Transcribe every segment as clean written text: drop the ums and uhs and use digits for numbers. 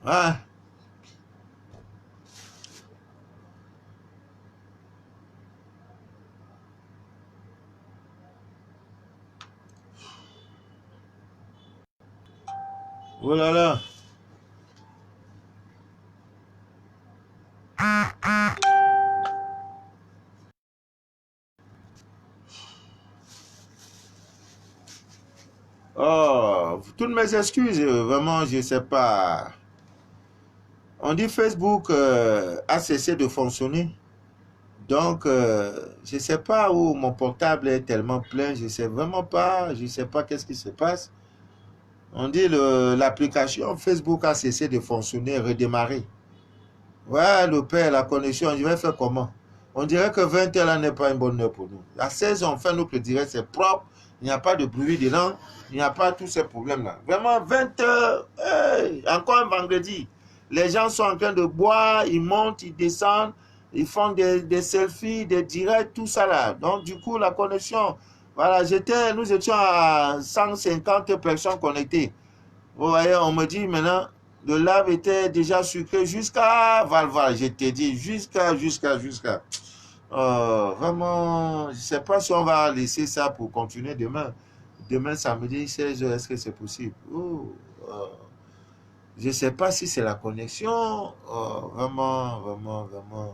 Ouais. Oh là là. Oh, toutes mes excuses, vraiment, je sais pas. On dit Facebook a cessé de fonctionner. Donc, je sais pas où mon portable est tellement plein. Je sais vraiment pas. Je sais pas qu'est-ce qui se passe. On dit l'application Facebook a cessé de fonctionner, redémarrer. Ouais, le père, la connexion, je vais faire comment? On dirait que 20 heures là n'est pas une bonne heure pour nous. À 16 heures, on fait notre direct, c'est propre, il n'y a pas de bruit dedans, il n'y a pas tous ces problèmes-là. Vraiment, 20 heures, hey, encore un vendredi. Les gens sont en train de boire, ils montent, ils descendent, ils font des selfies, des directs, tout ça là. Donc, du coup, la connexion, voilà, nous étions à 150 personnes connectées. Vous voyez, on me dit maintenant, le lave était déjà sucré jusqu'à Valval, je t'ai dit, jusqu'à. Vraiment, je ne sais pas si on va laisser ça pour continuer demain. Demain, samedi, 16 heures, est-ce que c'est possible? Je ne sais pas si c'est la connexion. Vraiment, vraiment, vraiment.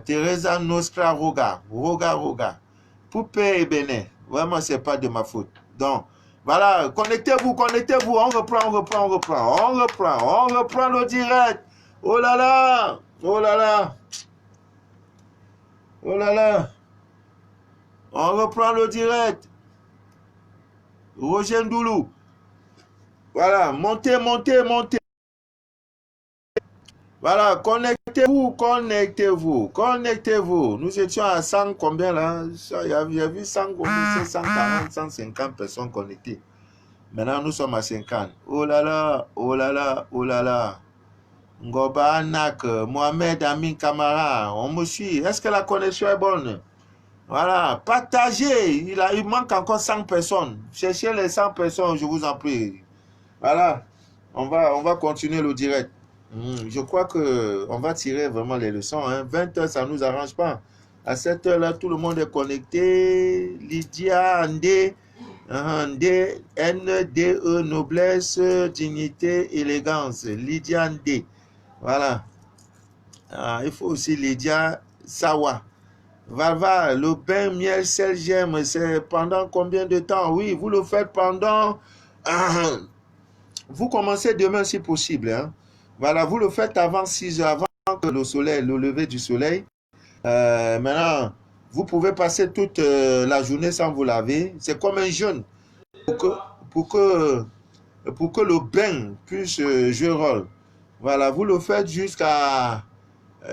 Teresa Nostra Roga, Roga. Poupée et Bénin. Vraiment, c'est pas de ma faute. Donc, voilà, connectez-vous. On reprend le direct. Oh là là, oh là là, oh là là. On reprend le direct. Roger Ndoulou. Voilà, montez. Voilà, connectez-vous. Nous étions à 100 combien là? J'ai vu 100 combien, 140, 150 personnes connectées. Maintenant, nous sommes à 50. Oh là là, oh là là, oh là là. Ngoba Anak, Mohamed Amin Kamara, on me suit. Est-ce que la connexion est bonne? Voilà, partagez. Il manque encore 100 personnes. Cherchez les 100 personnes, je vous en prie. Voilà, on va continuer le direct. Je crois que on va tirer vraiment les leçons. 20 heures, ça ne nous arrange pas. À cette heure-là, tout le monde est connecté. Lydia, Andé, NDE, noblesse, dignité, élégance. Lydia Ndé. Voilà. Il faut aussi Lydia Sawa. Valva, le pain, miel, sel, gemme, c'est pendant combien de temps? Oui, vous le faites pendant... vous commencez demain si possible. Voilà, vous le faites avant 6 heures, avant que le lever du soleil. Maintenant, vous pouvez passer toute la journée sans vous laver. C'est comme un jeûne. Pour que, pour que, pour que le bain puisse jouer rôle. Voilà, vous le faites jusqu'à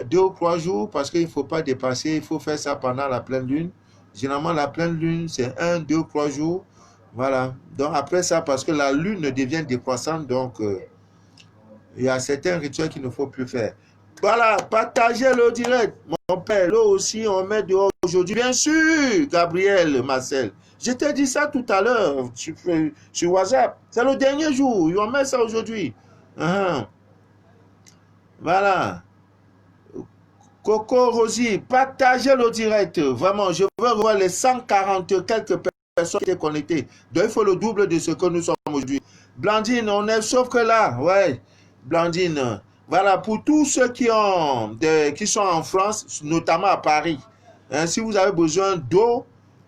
2 ou 3 jours parce qu'il ne faut pas dépasser. Il faut faire ça pendant la pleine lune. Généralement, la pleine lune, c'est 1, 2, 3 jours. Voilà. Donc, après ça, parce que la lune devient décroissante, donc il y a certains rituels qu'il ne faut plus faire. Voilà, partagez le direct. Mon père, là aussi, on met dehors aujourd'hui. Bien sûr, Gabriel, Marcel. Je t'ai dit ça tout à l'heure sur WhatsApp. C'est le dernier jour. On met ça aujourd'hui. Voilà. Coco Rosie, partagez le direct. Vraiment, je veux revoir les 140 quelques personnes qui étaient connectées. Donc, il faut le double de ce que nous sommes aujourd'hui. Blandine, on est sauf que là. Ouais, Blandine. Voilà, pour tous ceux qui sont en France, notamment à Paris. Si vous avez besoin d'eau,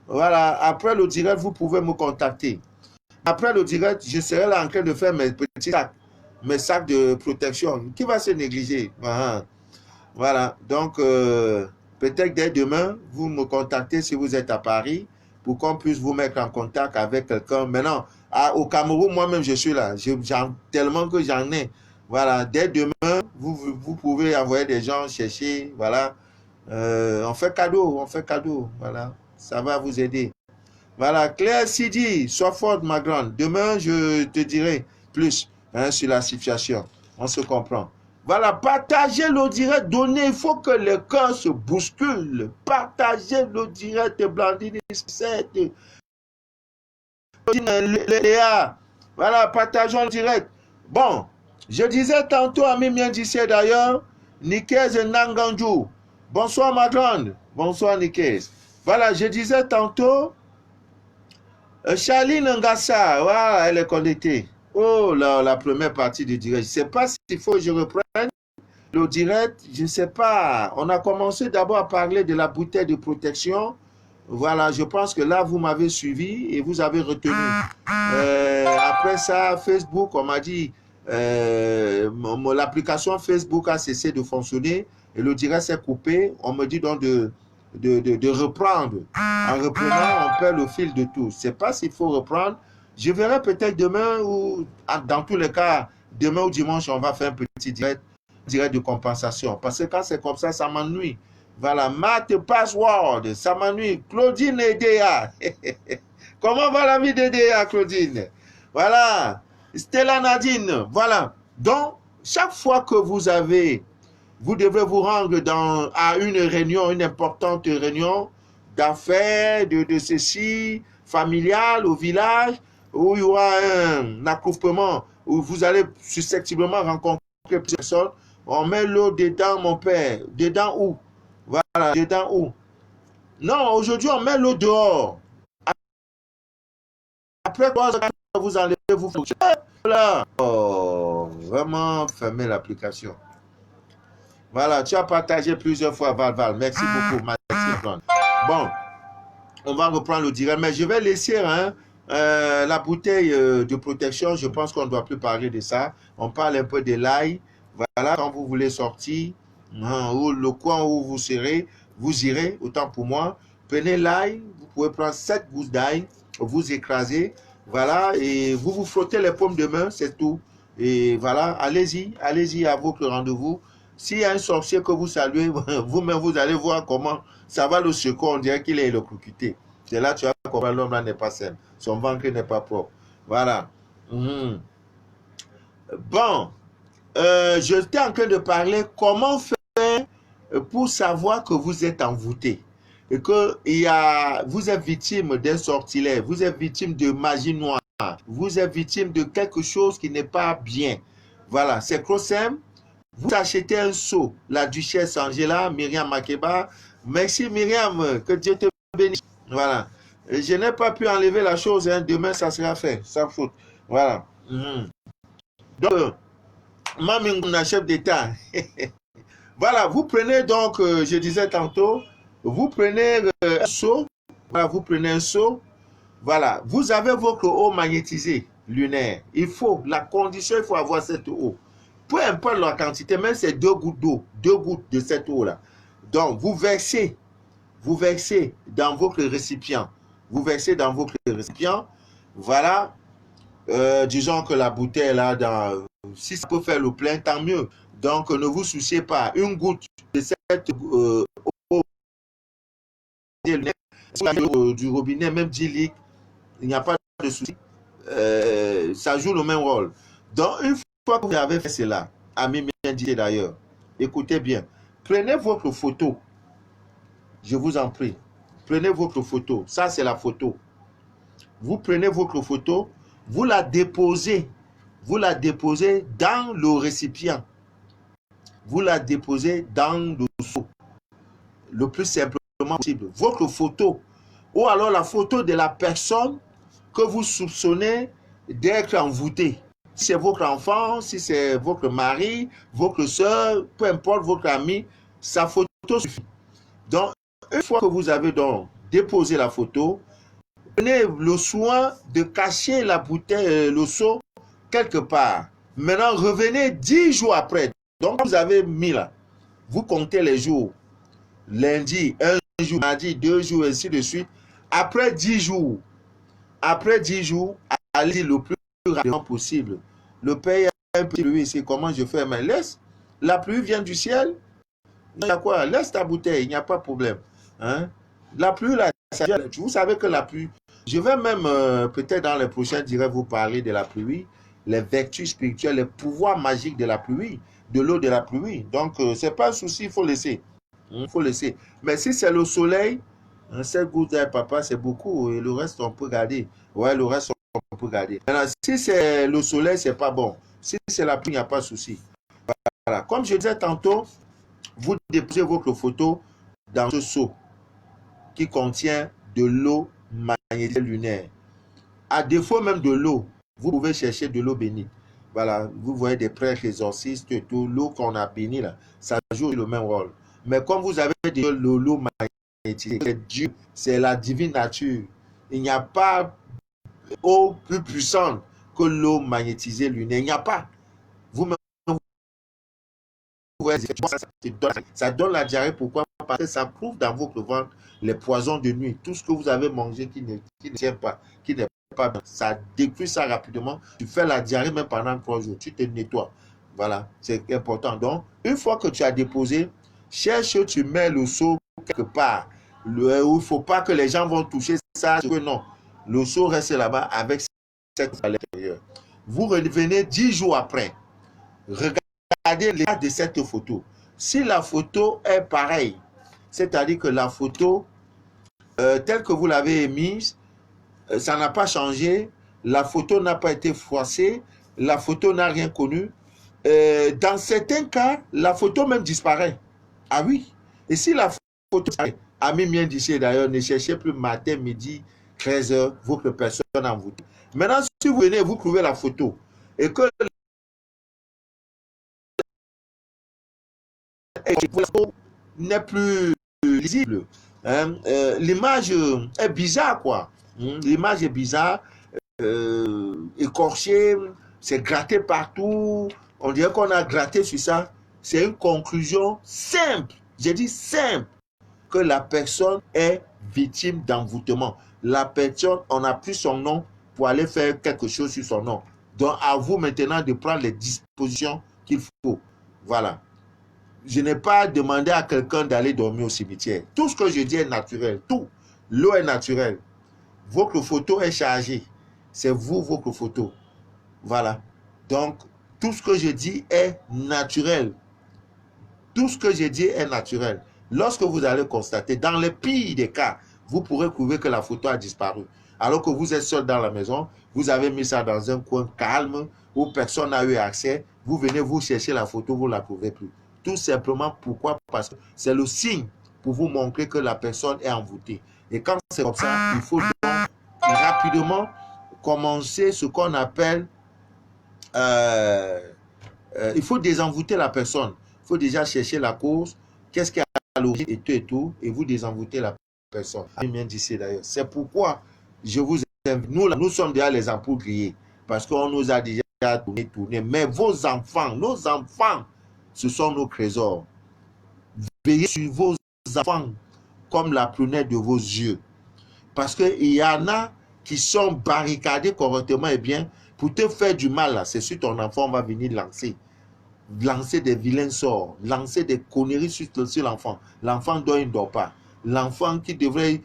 voilà, après le direct, vous pouvez me contacter. Après le direct, je serai là en train de faire mes petits sacs, mes sacs de protection. Qui va se négliger? Voilà, donc peut-être dès demain, vous me contactez si vous êtes à Paris pour qu'on puisse vous mettre en contact avec quelqu'un. Maintenant, au Cameroun, moi-même, je suis là. Tellement que j'en ai. Voilà, dès demain, vous pouvez envoyer des gens chercher. Voilà, on fait cadeau. Voilà, ça va vous aider. Voilà, Claire Sidi, sois forte, ma grande. Demain, je te dirai plus sur la situation. On se comprend. Voilà, partagez le direct, donnez, il faut que le cœur se bouscule. Partagez le direct, Blandine, Léa. Voilà, partageons le direct. Bon, Je disais tantôt à Mimien d'ici d'ailleurs, Nikez Nanganju. Bonsoir ma grande. Bonsoir Nikez. Voilà, je disais tantôt, Charline Ngassa, voilà, elle est connectée. Oh là, la première partie du direct. Je ne sais pas s'il faut que je reprenne le direct. Je ne sais pas. On a commencé d'abord à parler de la bouteille de protection. Voilà, je pense que là, vous m'avez suivi et vous avez retenu. Après ça, Facebook, on m'a dit, l'application Facebook a cessé de fonctionner et le direct s'est coupé. On me dit donc de reprendre. En reprenant, on perd le fil de tout. Je ne sais pas s'il faut reprendre. Je verrai peut-être demain ou, dans tous les cas, demain ou dimanche, on va faire un petit direct de compensation. Parce que quand c'est comme ça m'ennuie. Voilà, Matt Password, ça m'ennuie. Claudine et Déa. Comment va la vie de Déa, Claudine? Voilà. Stella Nadine. Voilà. Donc, chaque fois que vous devez vous rendre à une réunion, une importante réunion d'affaires, de ceci, familiale, au village, où il y aura un accouplement, où vous allez susceptiblement rencontrer plusieurs personnes, on met l'eau dedans, mon père. Dedans où? Voilà, dedans où? Non, aujourd'hui, on met l'eau dehors. Après, vous enlevez, vous faites. Voilà. Oh, vraiment, fermez l'application. Voilà, tu as partagé plusieurs fois, Val. Merci beaucoup. Merci, bon, on va reprendre le direct, mais je vais laisser la bouteille de protection. Je pense qu'on ne doit plus parler de ça. On parle un peu de l'ail. Voilà, quand vous voulez sortir, ou le coin où vous serez, vous irez, autant pour moi. Prenez l'ail, vous pouvez prendre 7 gousses d'ail, vous écrasez, voilà, et vous vous frottez les paumes de main, c'est tout. Et voilà, allez-y à votre rendez-vous. S'il y a un sorcier que vous saluez, vous-même, vous allez voir comment ça va le secouer, on dirait qu'il est électrocuté. C'est là que tu vas comprendre l'homme là n'est pas sain. Son ventre n'est pas propre. Voilà. Bon, j'étais en train de parler comment faire pour savoir que vous êtes envoûté et que vous êtes victime d'un sortilège, vous êtes victime de magie noire, vous êtes victime de quelque chose qui n'est pas bien. Voilà, c'est trop simple. Vous achetez un seau, la duchesse Angela, Myriam Makeba. Merci Myriam, que Dieu te bénisse. Voilà. Je n'ai pas pu enlever la chose, hein. Demain ça sera fait, sans faute. Voilà. Donc, Mamingouna, chef d'État. Voilà, vous prenez donc, je disais tantôt, vous prenez un seau. Voilà, vous prenez un seau. Voilà, vous avez votre eau magnétisée lunaire. Il faut, la condition, il faut avoir cette eau. Peu importe la quantité, même c'est 2 gouttes d'eau, 2 gouttes de cette eau-là. Donc, vous versez dans votre récipient. Vous versez dans votre récipient. Voilà. Disons que la bouteille là, si ça peut faire le plein, tant mieux. Donc, ne vous souciez pas. Une goutte de cette eau du robinet, même 10 litres, il n'y a pas de souci. Ça joue le même rôle. Donc, une fois que vous avez fait cela, ami bien dit d'ailleurs, écoutez bien, prenez votre photo. Je vous en prie. Prenez votre photo. Ça, c'est la photo. Vous prenez votre photo, vous la déposez dans le récipient. Vous la déposez dans le seau. Le plus simplement possible. Votre photo, ou alors la photo de la personne que vous soupçonnez d'être envoûtée. Si c'est votre enfant, si c'est votre mari, votre soeur, peu importe votre ami, sa photo suffit. Donc, une fois que vous avez donc déposé la photo, prenez le soin de cacher la bouteille, le seau, quelque part. Maintenant, revenez 10 jours après. Donc, vous avez mis là. Vous comptez les jours. Lundi, 1 jour, mardi, 2 jours, ainsi de suite. Après 10 jours, allez le plus rapidement possible. Le père a un petit pluie, c'est comment je fais, mais laisse. La pluie vient du ciel. Il y a quoi? Laisse ta bouteille, il n'y a pas de problème. Hein? La pluie, là, vous savez que la pluie, je vais même peut-être dans les prochains directs vous parler de la pluie, les vertus spirituelles, les pouvoirs magiques de la pluie, de l'eau de la pluie. Donc, ce n'est pas un souci, il faut laisser. Il faut laisser. Mais si c'est le soleil, 7 gouttes d'ail, papa, c'est beaucoup. Et le reste, on peut garder. Ouais, le reste, on peut garder. Maintenant, si c'est le soleil, c'est pas bon. Si c'est la pluie, il n'y a pas de souci. Voilà. Comme je disais tantôt, vous déposez votre photo dans ce seau qui contient de l'eau magnétisée lunaire. À défaut même de l'eau, vous pouvez chercher de l'eau bénite. Voilà, vous voyez des prêtres exorcistes et tout, l'eau qu'on a bénie là, ça joue le même rôle. Mais comme vous avez de l'eau magnétisée, c'est Dieu, c'est la divine nature. Il n'y a pas eau plus puissante que l'eau magnétisée lunaire. Il n'y a pas. Vous-même, ça donne la diarrhée. Pourquoi? Parce que ça prouve dans votre ventre les poisons de nuit. Tout ce que vous avez mangé qui ne tient pas, qui n'est pas bien, ça détruit ça rapidement. Tu fais la diarrhée même pendant 3 jours. Tu te nettoies. Voilà, c'est important. Donc, une fois que tu as déposé, cherche, tu mets le seau quelque part. Il ne faut pas que les gens vont toucher ça. Que non, le seau reste là-bas avec cette à l'intérieur. Vous revenez 10 jours après. Regardez l'état de cette photo. Si la photo est pareille, c'est-à-dire que la photo, telle que vous l'avez émise, ça n'a pas changé, la photo n'a pas été froissée, la photo n'a rien connu. Dans certains cas, la photo même disparaît. Ah oui. Et si la photo disparaît, ami bien d'ici d'ailleurs, ne cherchez plus matin, midi, 13h, votre personne envoûtée. Maintenant, si vous venez, vous trouvez la photo et que n'est plus lisible. Hein? L'image est bizarre, quoi. L'image est bizarre, écorchée, c'est gratté partout. On dirait qu'on a gratté sur ça. C'est une conclusion simple, j'ai dit simple, que la personne est victime d'envoûtement. La personne, on n'a plus son nom pour aller faire quelque chose sur son nom. Donc, à vous maintenant de prendre les dispositions qu'il faut. Voilà. Je n'ai pas demandé à quelqu'un d'aller dormir au cimetière. Tout ce que je dis est naturel. Tout. L'eau est naturelle. Votre photo est chargée. C'est vous, votre photo. Voilà. Donc, tout ce que je dis est naturel. Tout ce que je dis est naturel. Lorsque vous allez constater, dans les pires des cas, vous pourrez prouver que la photo a disparu. Alors que vous êtes seul dans la maison, vous avez mis ça dans un coin calme où personne n'a eu accès. Vous venez, vous cherchez la photo, vous ne la trouvez plus. Tout simplement pourquoi? Parce que c'est le signe pour vous montrer que la personne est envoûtée. Et quand c'est comme ça, il faut donc rapidement commencer ce qu'on appelle... il faut désenvoûter la personne. Il faut déjà chercher la cause, qu'est-ce qui est à l'origine et tout, et vous désenvoûter la personne. C'est pourquoi je vous invite. Nous sommes déjà les ampoules grillées, parce qu'on nous a déjà tourné. Mais vos enfants, nos enfants, ce sont nos trésors. Veillez sur vos enfants comme la prunelle de vos yeux. Parce qu'il y en a qui sont barricadés correctement et bien pour te faire du mal. C'est sur ton enfant, on va venir lancer des vilains sorts, lancer des conneries sur l'enfant. L'enfant dort, il ne dort pas. L'enfant qui devrait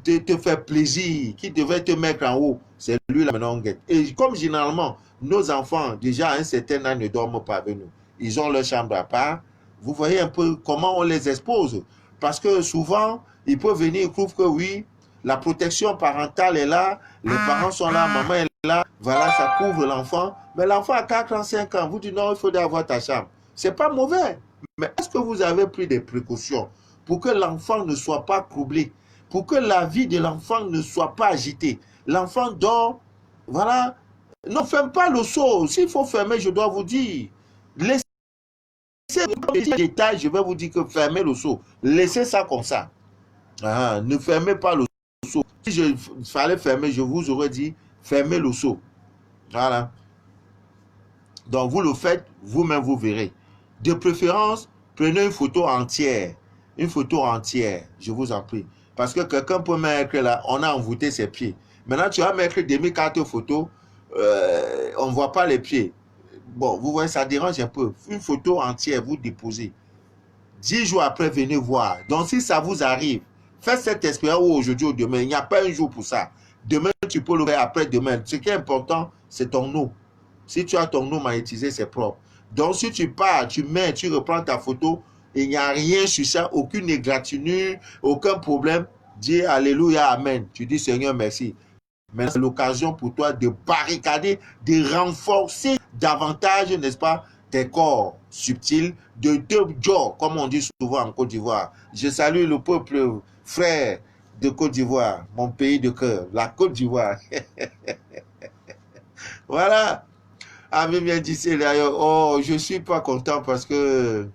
te faire plaisir, qui devrait te mettre en haut, c'est lui la maintenant. Et comme généralement, nos enfants, déjà à un certain âge, ne dorment pas avec nous. Ils ont leur chambre à part. Vous voyez un peu comment on les expose. Parce que souvent, ils peuvent venir, ils trouvent que oui, la protection parentale est là, les parents sont là, maman est là, voilà, ça couvre l'enfant. Mais l'enfant a 4 ans, 5 ans, vous dites non, il faut avoir ta chambre. C'est pas mauvais. Mais est-ce que vous avez pris des précautions pour que l'enfant ne soit pas troublé, pour que la vie de l'enfant ne soit pas agitée? L'enfant dort, voilà. Ne ferme pas le seau. S'il faut fermer, je dois vous dire. Laissez les détails, je vais vous dire que fermez le seau. Laissez ça comme ça. Ah, ne fermez pas le seau. Si je fallait fermer, je vous aurais dit fermez le seau. Voilà. Donc vous le faites, vous-même vous verrez. De préférence, prenez une photo entière. Une photo entière, je vous en prie. Parce que quelqu'un peut mettre là, on a envoûté ses pieds. Maintenant, tu vas mettre demi-carte photo, on ne voit pas les pieds. Bon, vous voyez, ça dérange un peu. Une photo entière, vous déposez. 10 jours après, venez voir. Donc, si ça vous arrive, faites cette expérience aujourd'hui ou demain. Il n'y a pas un jour pour ça. Demain, tu peux le faire après-demain. Ce qui est important, c'est ton eau. Si tu as ton eau magnétisée, c'est propre. Donc, si tu pars, tu mets, tu reprends ta photo, il n'y a rien sur ça, aucune égratignure, aucun problème. Dis Alléluia, Amen. Tu dis Seigneur, merci. Mais c'est l'occasion pour toi de barricader, de renforcer davantage, n'est-ce pas, tes corps subtils, de jaw, comme on dit souvent en Côte d'Ivoire. Je salue le peuple frère de Côte d'Ivoire, mon pays de cœur, la Côte d'Ivoire. Voilà. Ami bien dit, c'est d'ailleurs, oh, je suis pas content parce que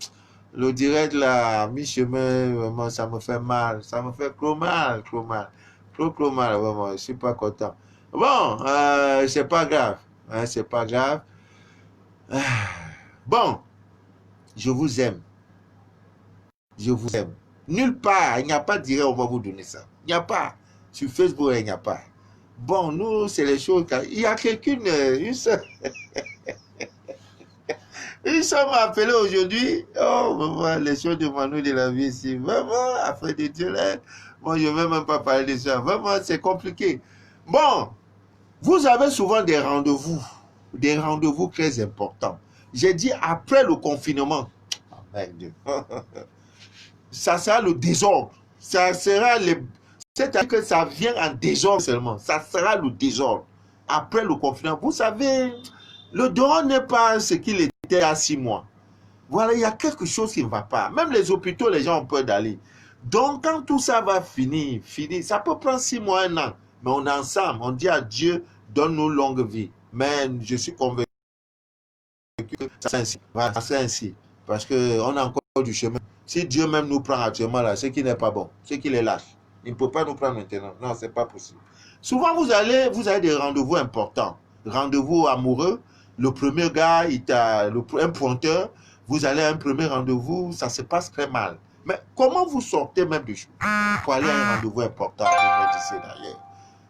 le direct là, mi-chemin, vraiment, ça me fait mal. Ça me fait trop mal, trop mal. Trop mal, vraiment. Je suis pas content. Bon, c'est pas grave. Hein, c'est pas grave. Bon, je vous aime. Je vous aime. Nulle part, il n'y a pas de direct, on va vous donner ça. Il n'y a pas. Sur Facebook, il n'y a pas. Bon, nous, c'est les choses. Il y a quelqu'une, une seule. Ils sont appelés aujourd'hui. Oh, vraiment, les choses de Manu de la vie ici. Vraiment, afin de Dieu, là. Bon, je ne vais même pas parler de ça. Vraiment, c'est compliqué. Bon, vous avez souvent des rendez-vous très importants. J'ai dit après le confinement. Oh, merde. Ça sera le désordre. Ça sera le. C'est-à-dire que ça vient en désordre seulement. Ça sera le désordre. Après le confinement, vous savez, le dehors n'est pas ce qu'il était il y a 6 mois. Voilà, il y a quelque chose qui ne va pas. Même les hôpitaux, les gens ont peur d'aller. Donc, quand tout ça va finir, ça peut prendre 6 mois, 1 an. Mais on est ensemble, on dit à Dieu, donne-nous longue vie. Mais je suis convaincu que c'est ainsi. Voilà, c'est ainsi. Parce qu'on a encore du chemin. Si Dieu même nous prend actuellement là, c'est qu'il n'est pas bon, c'est qu'il est lâche. Il ne peut pas nous prendre maintenant. Non, ce n'est pas possible. Souvent, vous avez des rendez-vous importants. Rendez-vous amoureux. Le premier gars, un pointeur, vous allez à un premier rendez-vous, ça se passe très mal. Mais comment vous sortez même du jour pour aller à un rendez-vous important, d'ailleurs?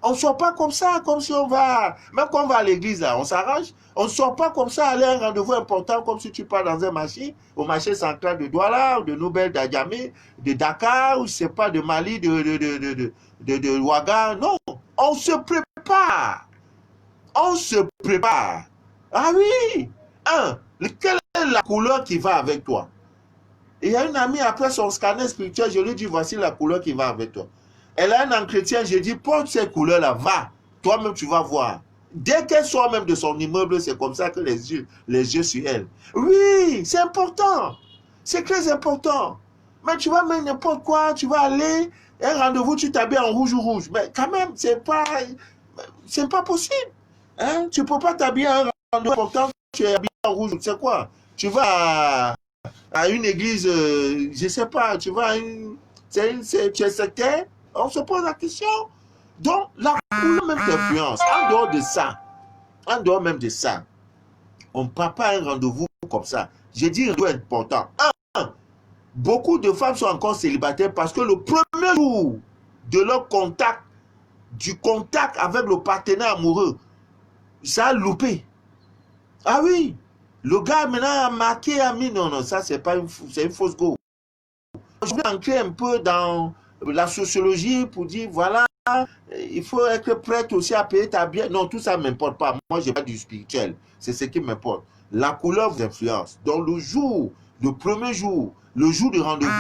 On ne sort pas comme ça, comme si on va, même quand on va à l'église, là, on s'arrange. On ne sort pas comme ça, aller à un rendez-vous important, comme si tu pars dans un marché, au marché central de Douala, ou de Nouvelle d'Adjamé, de Dakar, ou je ne sais pas, de Mali, de Ouaga. Non, on se prépare. On se prépare. Ah oui! Quelle est la couleur qui va avec toi? Et il y a une amie, après son scanner spirituel, je lui dis, voici la couleur qui va avec toi. Elle a un entretien, je dis, porte ces couleurs-là, va. Toi-même, tu vas voir. Dès qu'elle sort même de son immeuble, c'est comme ça que les yeux sur elle. Oui, c'est important. C'est très important. Mais tu vas mettre n'importe quoi, tu vas aller, un rendez-vous, tu t'habilles en rouge. Mais quand même, c'est pas possible. Hein? Tu ne peux pas t'habiller en rendez-vous important, tu es habillé en rouge, tu sais quoi? Tu vas à une église, je ne sais pas, tu vas à tu es sectaire, on se pose la question. Donc, la couleur même t'influence. En dehors même de ça, on ne prend pas un rendez-vous comme ça. J'ai dit un rendez-vous important. Beaucoup de femmes sont encore célibataires parce que le premier jour de leur contact, du contact avec le partenaire amoureux, ça a loupé. Ah oui, le gars maintenant a marqué, a mis, non, ça c'est une fausse go. Je vais entrer un peu dans la sociologie pour dire, voilà, il faut être prêt aussi à payer ta bière. Non, tout ça ne m'importe pas. Moi, je n'ai pas du spirituel. C'est ce qui m'importe. La couleur vous influence. Donc, le premier jour, le jour du rendez-vous,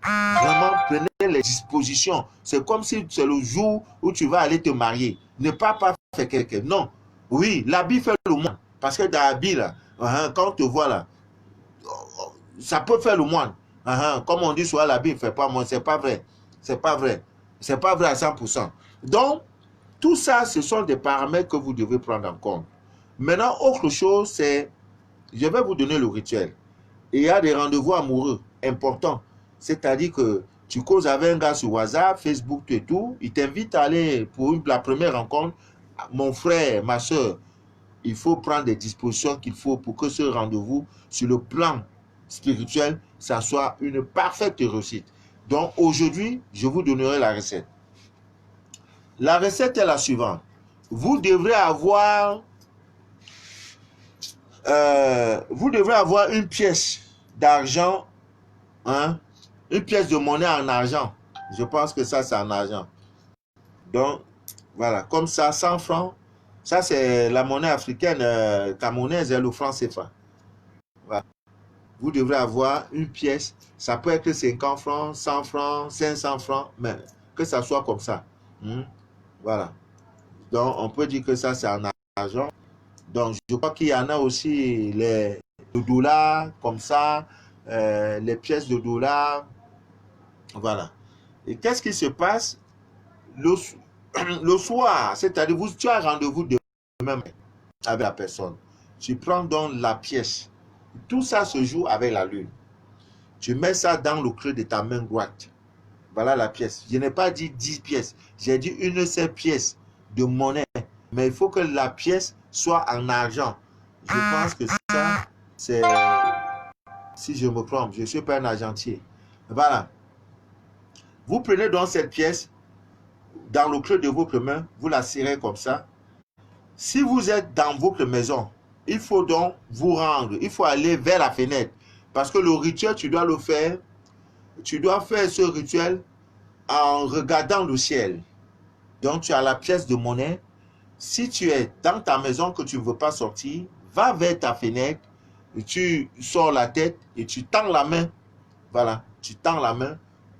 vraiment, prenez les dispositions. C'est comme si c'est le jour où tu vas aller te marier. Ne pas faire quelqu'un. Non. Oui, l'habit fait le moine. Parce que dans l'habit, là, quand on te voit là, ça peut faire le moine. Comme on dit souvent, l'habit ne fait pas moine. C'est pas vrai. C'est pas vrai. C'est pas vrai à 100%. Donc, tout ça, ce sont des paramètres que vous devez prendre en compte. Maintenant, autre chose, c'est, je vais vous donner le rituel. Il y a des rendez-vous amoureux importants. C'est-à-dire que tu causes avec un gars sur WhatsApp, Facebook et tout, il t'invite à aller pour la première rencontre. Mon frère, ma soeur, il faut prendre des dispositions qu'il faut pour que ce rendez-vous, sur le plan spirituel, ça soit une parfaite réussite. Donc aujourd'hui, je vous donnerai la recette. La recette est la suivante. Vous devrez avoir une pièce d'argent, une pièce de monnaie en argent. Je pense que ça, c'est en argent. Donc, voilà, comme ça, 100 francs. Ça, c'est la monnaie africaine camerounaise et le franc CFA. Voilà. Vous devrez avoir une pièce. Ça peut être 50 francs, 100 francs, 500 francs, mais que ça soit comme ça. Voilà. Donc, on peut dire que ça, c'est en argent. Donc, je crois qu'il y en a aussi le dollar, comme ça, les pièces de dollars. Voilà. Et qu'est-ce qui se passe le, le soir? C'est-à-dire, tu as rendez-vous demain avec la personne. Tu prends donc la pièce. Tout ça se joue avec la lune. Tu mets ça dans le creux de ta main droite. Voilà la pièce. Je n'ai pas dit 10 pièces. J'ai dit une seule pièce de monnaie. Mais il faut que la pièce soit en argent. Je pense que ça, c'est... Si je me trompe, je ne suis pas un argentier. Voilà. Vous prenez donc cette pièce dans le creux de votre main. Vous la serrez comme ça. Si vous êtes dans votre maison, il faut donc vous rendre. Il faut aller vers la fenêtre. Parce que le rituel, tu dois le faire. Tu dois faire ce rituel en regardant le ciel. Donc, tu as la pièce de monnaie. Si tu es dans ta maison que tu ne veux pas sortir, va vers ta fenêtre, et tu sors la tête et tu tends la main. Voilà, tu tends la main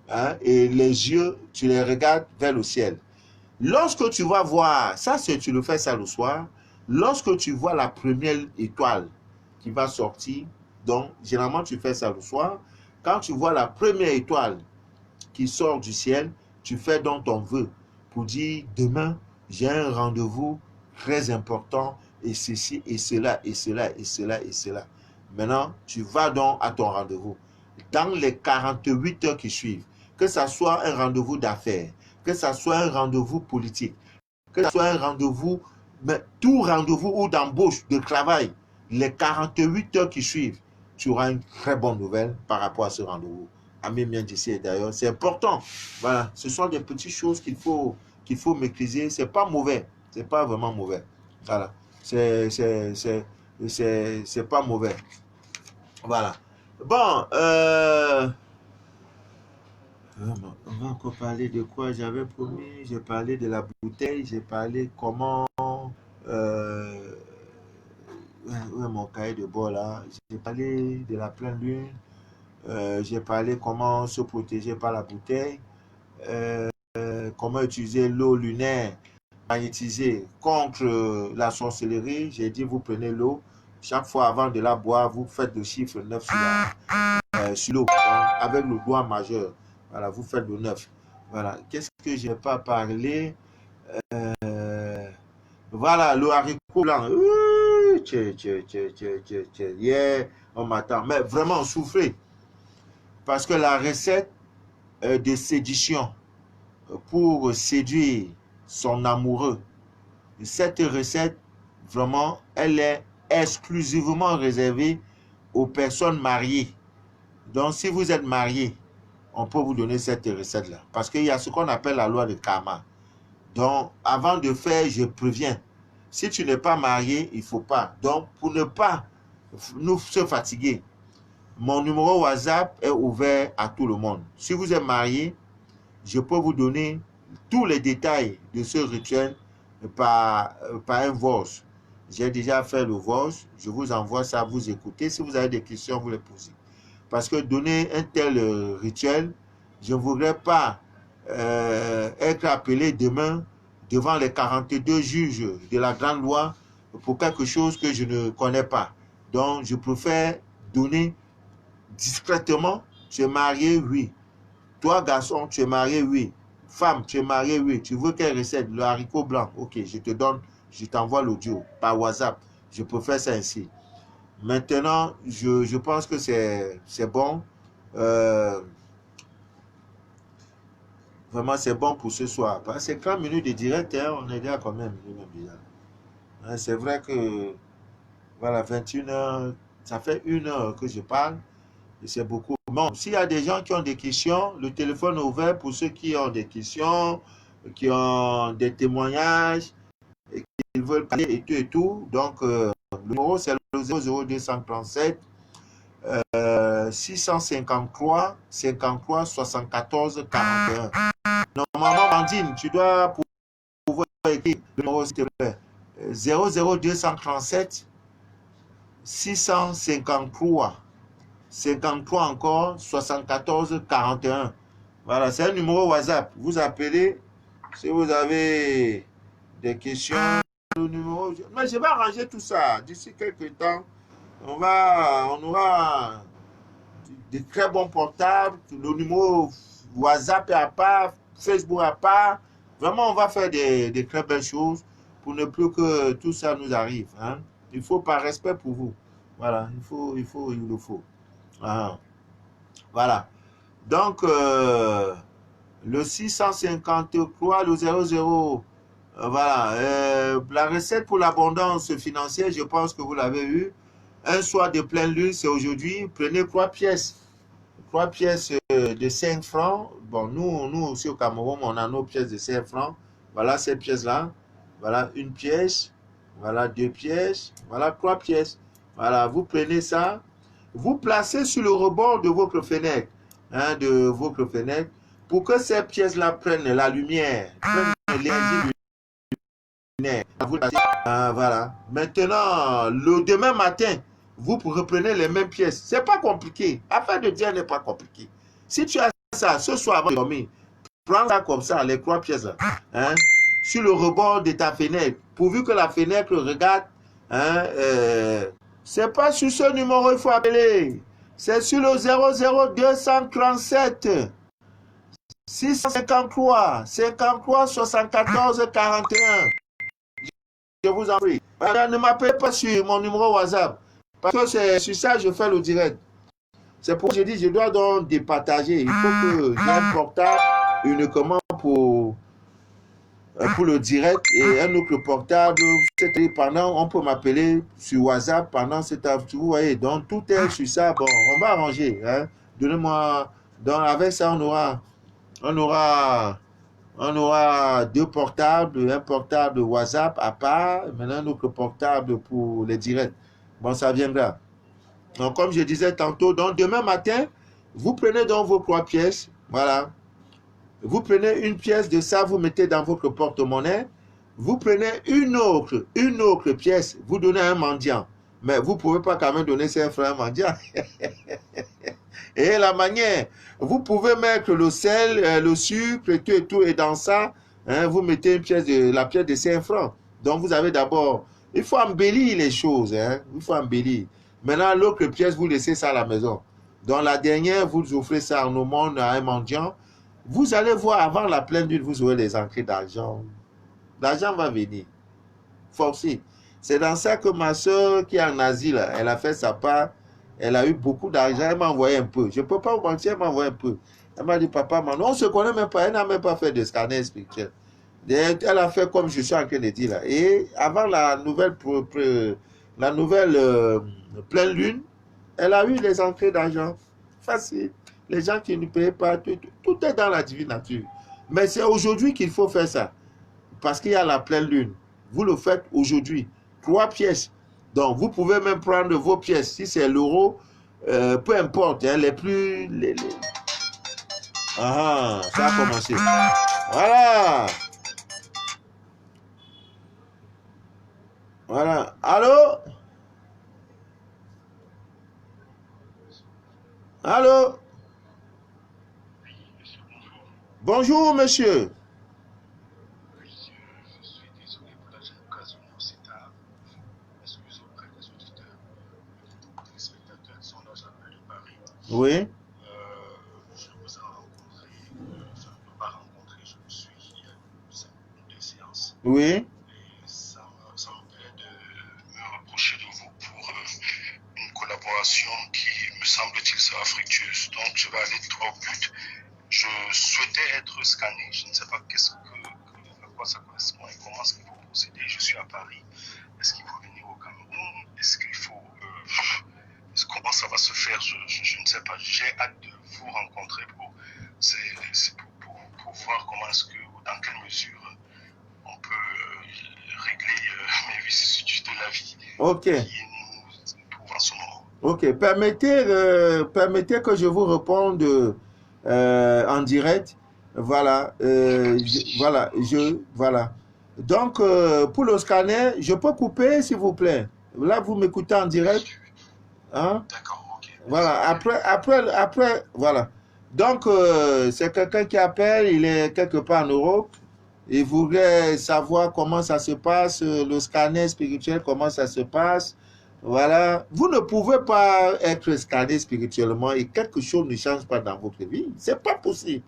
hein, et les yeux, tu les regardes vers le ciel. Lorsque tu vas voir, ça c'est tu le fais ça le soir, lorsque tu vois la première étoile qui va sortir, donc généralement tu fais ça le soir, quand tu vois la première étoile qui sort du ciel, tu fais donc ton vœu pour dire demain, j'ai un rendez-vous très important et ceci et cela et cela et cela et cela. Maintenant, tu vas donc à ton rendez-vous. Dans les 48 heures qui suivent, que ce soit un rendez-vous d'affaires, que ce soit un rendez-vous politique, que ce soit un rendez-vous, mais tout rendez-vous ou d'embauche, de travail, les 48 heures qui suivent, tu auras une très bonne nouvelle par rapport à ce rendez-vous. Ami bien d'ici d'ailleurs, c'est important. Voilà, ce sont des petites choses qu'il faut maîtriser. C'est pas mauvais, c'est pas vraiment mauvais. Voilà, c'est pas mauvais. Voilà. Bon, on va encore parler de quoi j'avais promis. J'ai parlé de la bouteille, j'ai parlé comment. Euh, ouais, mon cahier de bord là. J'ai parlé de la pleine lune. J'ai parlé comment se protéger par la bouteille. Comment utiliser l'eau lunaire magnétisée contre la sorcellerie. J'ai dit, vous prenez l'eau. Chaque fois avant de la boire, vous faites le chiffre 9 sur l'eau, avec le doigt majeur. Voilà, vous faites le 9. Voilà. Qu'est-ce que je n'ai pas parlé? Voilà, le haricot blanc. Yeah, on m'attend. Mais vraiment, souffrez. Parce que la recette de sédition pour séduire son amoureux, cette recette, vraiment, elle est exclusivement réservée aux personnes mariées. Donc, si vous êtes marié, on peut vous donner cette recette-là. Parce qu'il y a ce qu'on appelle la loi de karma. Donc, avant de faire, je préviens. Si tu n'es pas marié, il ne faut pas. Donc, pour ne pas nous se fatiguer, mon numéro WhatsApp est ouvert à tout le monde. Si vous êtes marié, je peux vous donner tous les détails de ce rituel par un voice. J'ai déjà fait le voice. Je vous envoie ça, vous écoutez. Si vous avez des questions, vous les posez. Parce que donner un tel rituel, je ne voudrais pas être appelé demain devant les 42 juges de la grande loi pour quelque chose que je ne connais pas. Donc, je préfère donner discrètement. Tu es marié, oui. Toi, garçon, tu es marié, oui. Femme, tu es marié, oui. Tu veux quelle recette? Le haricot blanc. Ok, je te donne, je t'envoie l'audio par WhatsApp. Je peux faire ça ainsi. Maintenant, je pense que c'est bon. Vraiment, c'est bon pour ce soir. C'est 30 minutes de direct, hein, on est déjà quand même. Hein, c'est vrai que, voilà, 21 heures, ça fait 1 heure que je parle. Et c'est beaucoup. Bon, s'il y a des gens qui ont des questions, le téléphone est ouvert pour ceux qui ont des questions, qui ont des témoignages, et qui veulent parler et tout et tout. Donc, le numéro, c'est le 00237 653 53 74 41. Normalement, Mandine, tu dois pouvoir écrire le numéro, s'il te plaît. 00237 653 53 encore 74 41. Voilà, c'est un numéro WhatsApp. Vous appelez si vous avez des questions, le numéro. Mais je vais arranger tout ça. D'ici quelques temps, on aura des très bons portables, le numéro WhatsApp à part, Facebook à part. Vraiment, on va faire des très belles choses pour ne plus que tout ça nous arrive. Hein. Il faut par respect pour vous. Voilà, il le faut. Ah, voilà. Donc, le 653, le 00, voilà. La recette pour l'abondance financière, je pense que vous l'avez eu. Un soir de pleine lune, c'est aujourd'hui. Prenez 3 pièces. 3 pièces de 5 francs. Bon, nous aussi au Cameroun, on a nos pièces de 5 francs. Voilà cette pièce-là. Voilà une pièce. Voilà 2 pièces. Voilà 3 pièces. Voilà, vous prenez ça. Vous placez sur le rebord de votre fenêtre. Hein, pour que ces pièces-là prennent la lumière, prennent l'énergie lumière. Voilà. Maintenant, le demain matin, vous reprenez les mêmes pièces. C'est pas compliqué. Afin de dire n'est pas compliqué. Si tu as ça ce soir avant de dormir, prends ça comme ça, les 3 pièces là, hein, sur le rebord de ta fenêtre, pourvu que la fenêtre regarde. Hein, c'est pas sur ce numéro qu'il faut appeler. C'est sur le 00237 653 53 74 41. Je vous en prie. Ne m'appelez pas sur mon numéro WhatsApp. Parce que c'est sur ça que je fais le direct. C'est pour ça que je dis je dois donc départager. Il faut que j'ai un portable uniquement pour le direct et un autre portable. Pendant, on peut m'appeler sur WhatsApp pendant cette heure. Vous voyez, donc tout est sur ça. Bon, on va arranger. Hein. Donnez-moi. Donc avec ça, on aura 2 portables, un portable WhatsApp à part, maintenant un autre portable pour les directs. Bon, ça viendra. Donc, comme je disais tantôt, donc demain matin, vous prenez donc vos 3 pièces, voilà. Vous prenez une pièce de ça, vous mettez dans votre porte-monnaie. Vous prenez une autre pièce, vous donnez à un mendiant. Mais vous ne pouvez pas quand même donner 5 francs à un mendiant. Et la manière, vous pouvez mettre le sel, le sucre et tout, et dans ça, hein, vous mettez la pièce de 5 francs. Donc vous avez d'abord, il faut embellir les choses, hein, il faut embellir. Maintenant, l'autre pièce, vous laissez ça à la maison. Dans la dernière, vous offrez ça en aumône à un mendiant. Vous allez voir, avant la pleine lune, vous aurez les entrées d'argent. L'argent va venir. Forcé. C'est dans ça que ma soeur qui est en Asie, là, elle a fait sa part. Elle a eu beaucoup d'argent. Elle m'a envoyé un peu. Je ne peux pas vous mentir, elle m'a envoyé un peu. Elle m'a dit, papa, maman, on ne se connaît même pas. Elle n'a même pas fait de scanner spirituel. Elle a fait comme je suis en train de dire là. Et avant la nouvelle pleine lune, elle a eu les entrées d'argent. Facile. Les gens qui ne payaient pas, tout est dans la divine nature. Mais c'est aujourd'hui qu'il faut faire ça. Parce qu'il y a la pleine lune. Vous le faites aujourd'hui. 3 pièces. Donc, vous pouvez même prendre vos pièces. Si c'est l'euro, peu importe. Hein, les plus... Ah, ça a commencé. Voilà. Voilà. Allô? Allô? Bonjour, monsieur. Oui. Je vous ai rencontré, enfin, ne pas rencontré, je me suis deux séances. Oui. Et ça me plaît de me rapprocher de vous pour une collaboration qui, me semble-t-il, sera fructueuse. Donc, je vais aller droit au but. Je souhaitais être scanné. Je ne sais pas à quoi ça correspond et comment est-ce qu'il faut procéder. Je suis à Paris. Est-ce qu'il faut venir au Cameroun? Est-ce qu'il faut... comment ça va se faire, je ne sais pas. J'ai hâte de vous rencontrer pour voir comment est-ce que, dans quelle mesure on peut régler mes vicissitudes de la vie Ok. qui nous trouvent en ce moment. Ok. Permettez que je vous réponde en direct. Voilà. Voilà. Donc, pour le scanner, je peux couper, s'il vous plaît. Là, vous m'écoutez en direct. Hein? D'accord, ok. Voilà, après, voilà. Donc, c'est quelqu'un qui appelle, il est quelque part en Europe. Il voudrait savoir comment ça se passe, le scanner spirituel, comment ça se passe. Voilà. Vous ne pouvez pas être scanné spirituellement et quelque chose ne change pas dans votre vie. C'est pas possible.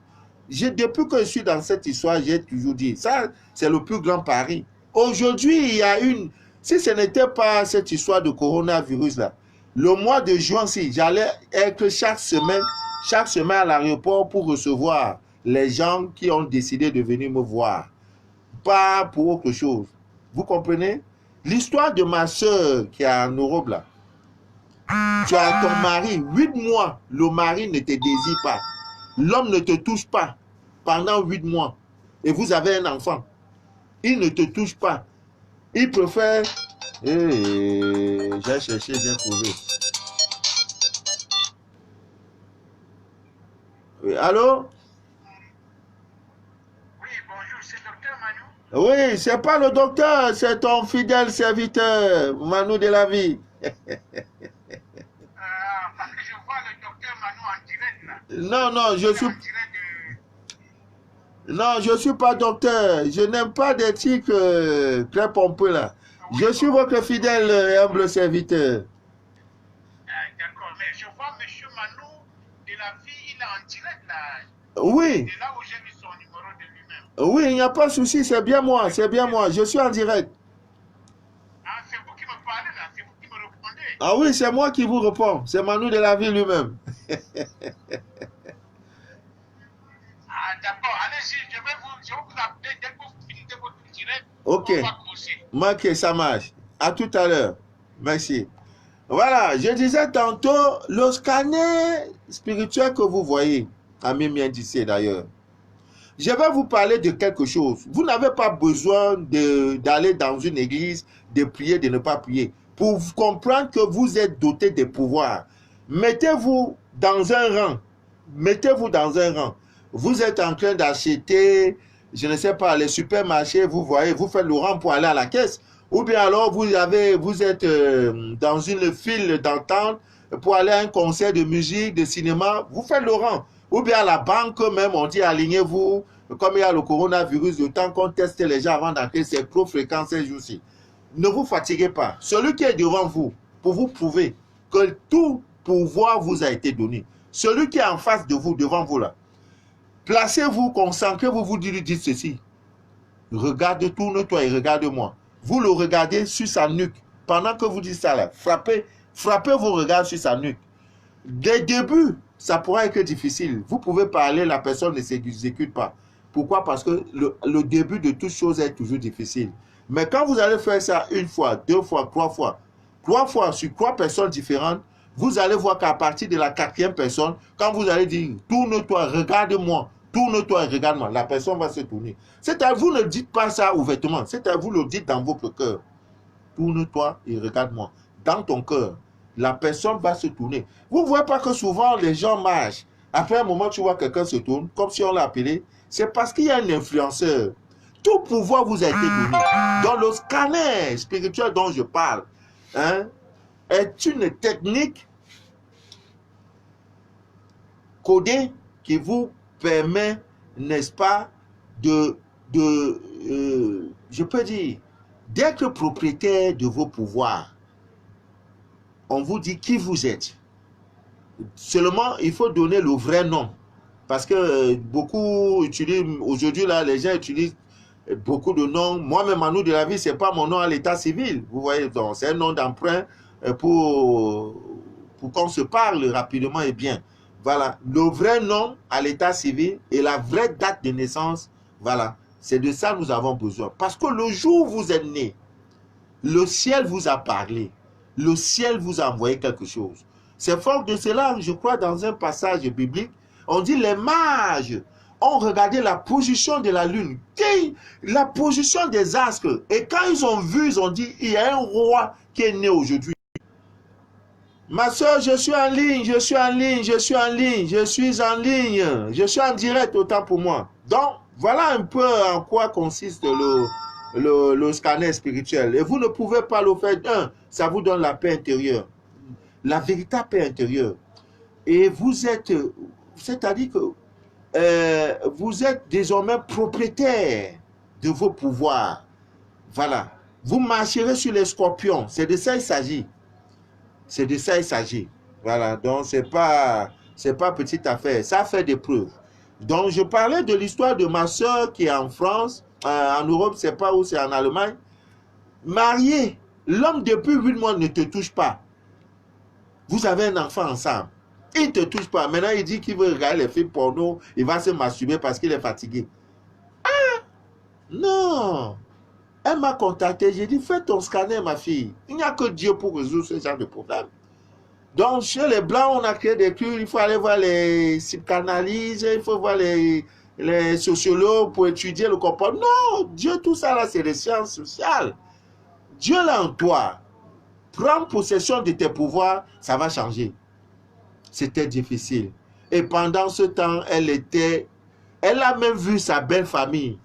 Depuis que je suis dans cette histoire, j'ai toujours dit, ça, c'est le plus grand pari. Aujourd'hui, il y a une... Si ce n'était pas cette histoire de coronavirus là, le mois de juin, si j'allais être chaque semaine à l'aéroport pour recevoir les gens qui ont décidé de venir me voir. Pas pour autre chose. Vous comprenez? L'histoire de ma soeur qui est en Europe là. Tu as ton mari, 8 mois, le mari ne te désire pas. L'homme ne te touche pas pendant 8 mois. Et vous avez un enfant. Il ne te touche pas. Il préfère... j'ai cherché, j'ai trouvé. Oui, allô? Oui, bonjour, c'est docteur Manu. Oui, c'est pas le docteur, c'est ton fidèle serviteur, Manu de la vie. Parce que je vois le docteur Manu en direct là. Non, je suis... Non, je suis pas docteur. Je n'aime pas des tics très pompeux là. Je suis votre fidèle et humble serviteur. D'accord, mais je vois M. Manu de la vie, il est en direct là. Oui. C'est là où j'ai vu son numéro de lui-même. Oui, il n'y a pas de souci, c'est bien moi, je suis en direct. Ah, c'est vous qui me parlez là, c'est vous qui me répondez. Ah oui, c'est moi qui vous réponds, c'est Manu de la vie lui-même. Ah, d'accord, allez-y, je vais vous appeler dès que vous finissez votre direct. Ok, On va creuser. ok, ça marche. À tout à l'heure. Merci. Voilà, je disais tantôt, le scanner spirituel que vous voyez, Ami Miendissé d'ailleurs, je vais vous parler de quelque chose. Vous n'avez pas besoin d'aller dans une église, de prier, de ne pas prier. Pour comprendre que vous êtes doté de pouvoirs, mettez-vous dans un rang. Mettez-vous dans un rang. Vous êtes en train d'acheter, je ne sais pas, les supermarchés, vous voyez, vous faites le rang pour aller à la caisse. Ou bien alors, vous êtes dans une file d'attente pour aller à un concert de musique, de cinéma. Vous faites le rang. Ou bien à la banque même, on dit alignez-vous. Comme il y a le coronavirus, le temps qu'on teste les gens avant d'entrer, c'est trop fréquent ces jours-ci. Ne vous fatiguez pas. Celui qui est devant vous, pour vous prouver que tout pouvoir vous a été donné. Celui qui est en face de vous, devant vous là, placez-vous, concentrez-vous, vous dites ceci. Regarde, tourne-toi et regarde-moi. Vous le regardez sur sa nuque. Pendant que vous dites ça là, frappez vos regards sur sa nuque. Dès le début, ça pourra être difficile. Vous pouvez parler, la personne ne s'exécute pas. Pourquoi? Parce que le début de toute chose est toujours difficile. Mais quand vous allez faire ça une fois, deux fois, trois fois sur 3 personnes différentes, vous allez voir qu'à partir de la 4e personne, quand vous allez dire « tourne-toi, regarde-moi », tourne-toi et regarde-moi, la personne va se tourner. C'est-à-dire, vous ne dites pas ça ouvertement, c'est-à-dire, vous le dites dans votre cœur. Tourne-toi et regarde-moi. Dans ton cœur, la personne va se tourner. Vous ne voyez pas que souvent les gens marchent. Après un moment, tu vois quelqu'un se tourne, comme si on l'a appelé. C'est parce qu'il y a un influenceur. Tout pouvoir vous a été donné. Dans le scanner spirituel dont je parle, est une technique codée qui vous permet, n'est-ce pas, je peux dire, d'être propriétaire de vos pouvoirs. On vous dit qui vous êtes. Seulement, il faut donner le vrai nom. Parce que beaucoup utilisent, aujourd'hui, là, les gens utilisent beaucoup de noms. Moi-même, Manu de la vie, ce n'est pas mon nom à l'état civil. Vous voyez, c'est un nom d'emprunt pour qu'on se parle rapidement et bien. Voilà, le vrai nom à l'état civil et la vraie date de naissance, voilà, c'est de ça que nous avons besoin. Parce que le jour où vous êtes né, le ciel vous a parlé, le ciel vous a envoyé quelque chose. C'est fort de cela, je crois, dans un passage biblique, on dit les mages ont regardé la position de la lune, la position des astres, et quand ils ont vu, ils ont dit, il y a un roi qui est né aujourd'hui. Ma soeur, je suis en ligne, je suis en ligne, je suis en ligne, je suis en ligne, je suis en direct, autant pour moi. Donc, voilà un peu en quoi consiste le scanner spirituel. Et vous ne pouvez pas le faire. Ça vous donne la paix intérieure, la véritable paix intérieure. Et vous êtes, c'est-à-dire que vous êtes désormais propriétaire de vos pouvoirs. Voilà. Vous marcherez sur les scorpions. C'est de ça il s'agit. C'est de ça il s'agit. Voilà. Donc, c'est pas petite affaire. Ça fait des preuves. Donc, je parlais de l'histoire de ma soeur qui est en France, en Europe, c'est pas où, c'est en Allemagne. Mariée. L'homme, depuis 8 mois, ne te touche pas. Vous avez un enfant ensemble. Il ne te touche pas. Maintenant, il dit qu'il veut regarder les films porno. Il va se masturber parce qu'il est fatigué. Ah! Non! Elle m'a contacté. J'ai dit, fais ton scanner, ma fille. Il n'y a que Dieu pour résoudre ce genre de problème. Donc, chez les Blancs, on a créé des cures. Il faut aller voir les psychanalystes. Il faut voir les sociologues pour étudier le comportement. Non! Dieu, tout ça, là, c'est des sciences sociales. Dieu, là, en toi. Prends possession de tes pouvoirs, ça va changer. C'était difficile. Et pendant ce temps, elle a même vu sa belle famille.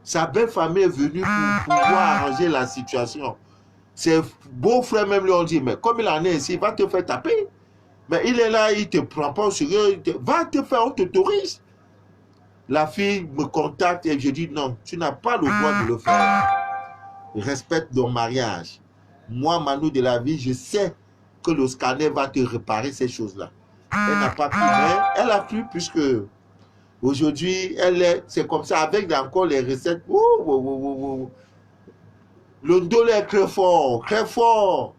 Sa belle famille est venue pour pouvoir arranger la situation. Ses beaux-frères même lui ont dit, mais comme il en est ici, il va te faire taper. Mais il est là, il ne te prend pas au sérieux. Va te faire, on t'autorise. La fille me contacte et je dis, non, tu n'as pas le droit de le faire. Respecte ton mariage. Moi, Manu de la vie, je sais que le scanner va te réparer ces choses-là. Elle n'a pas pu, mais elle a pu puisque aujourd'hui, c'est comme ça, avec encore les recettes. Le dollar est très fort, très fort.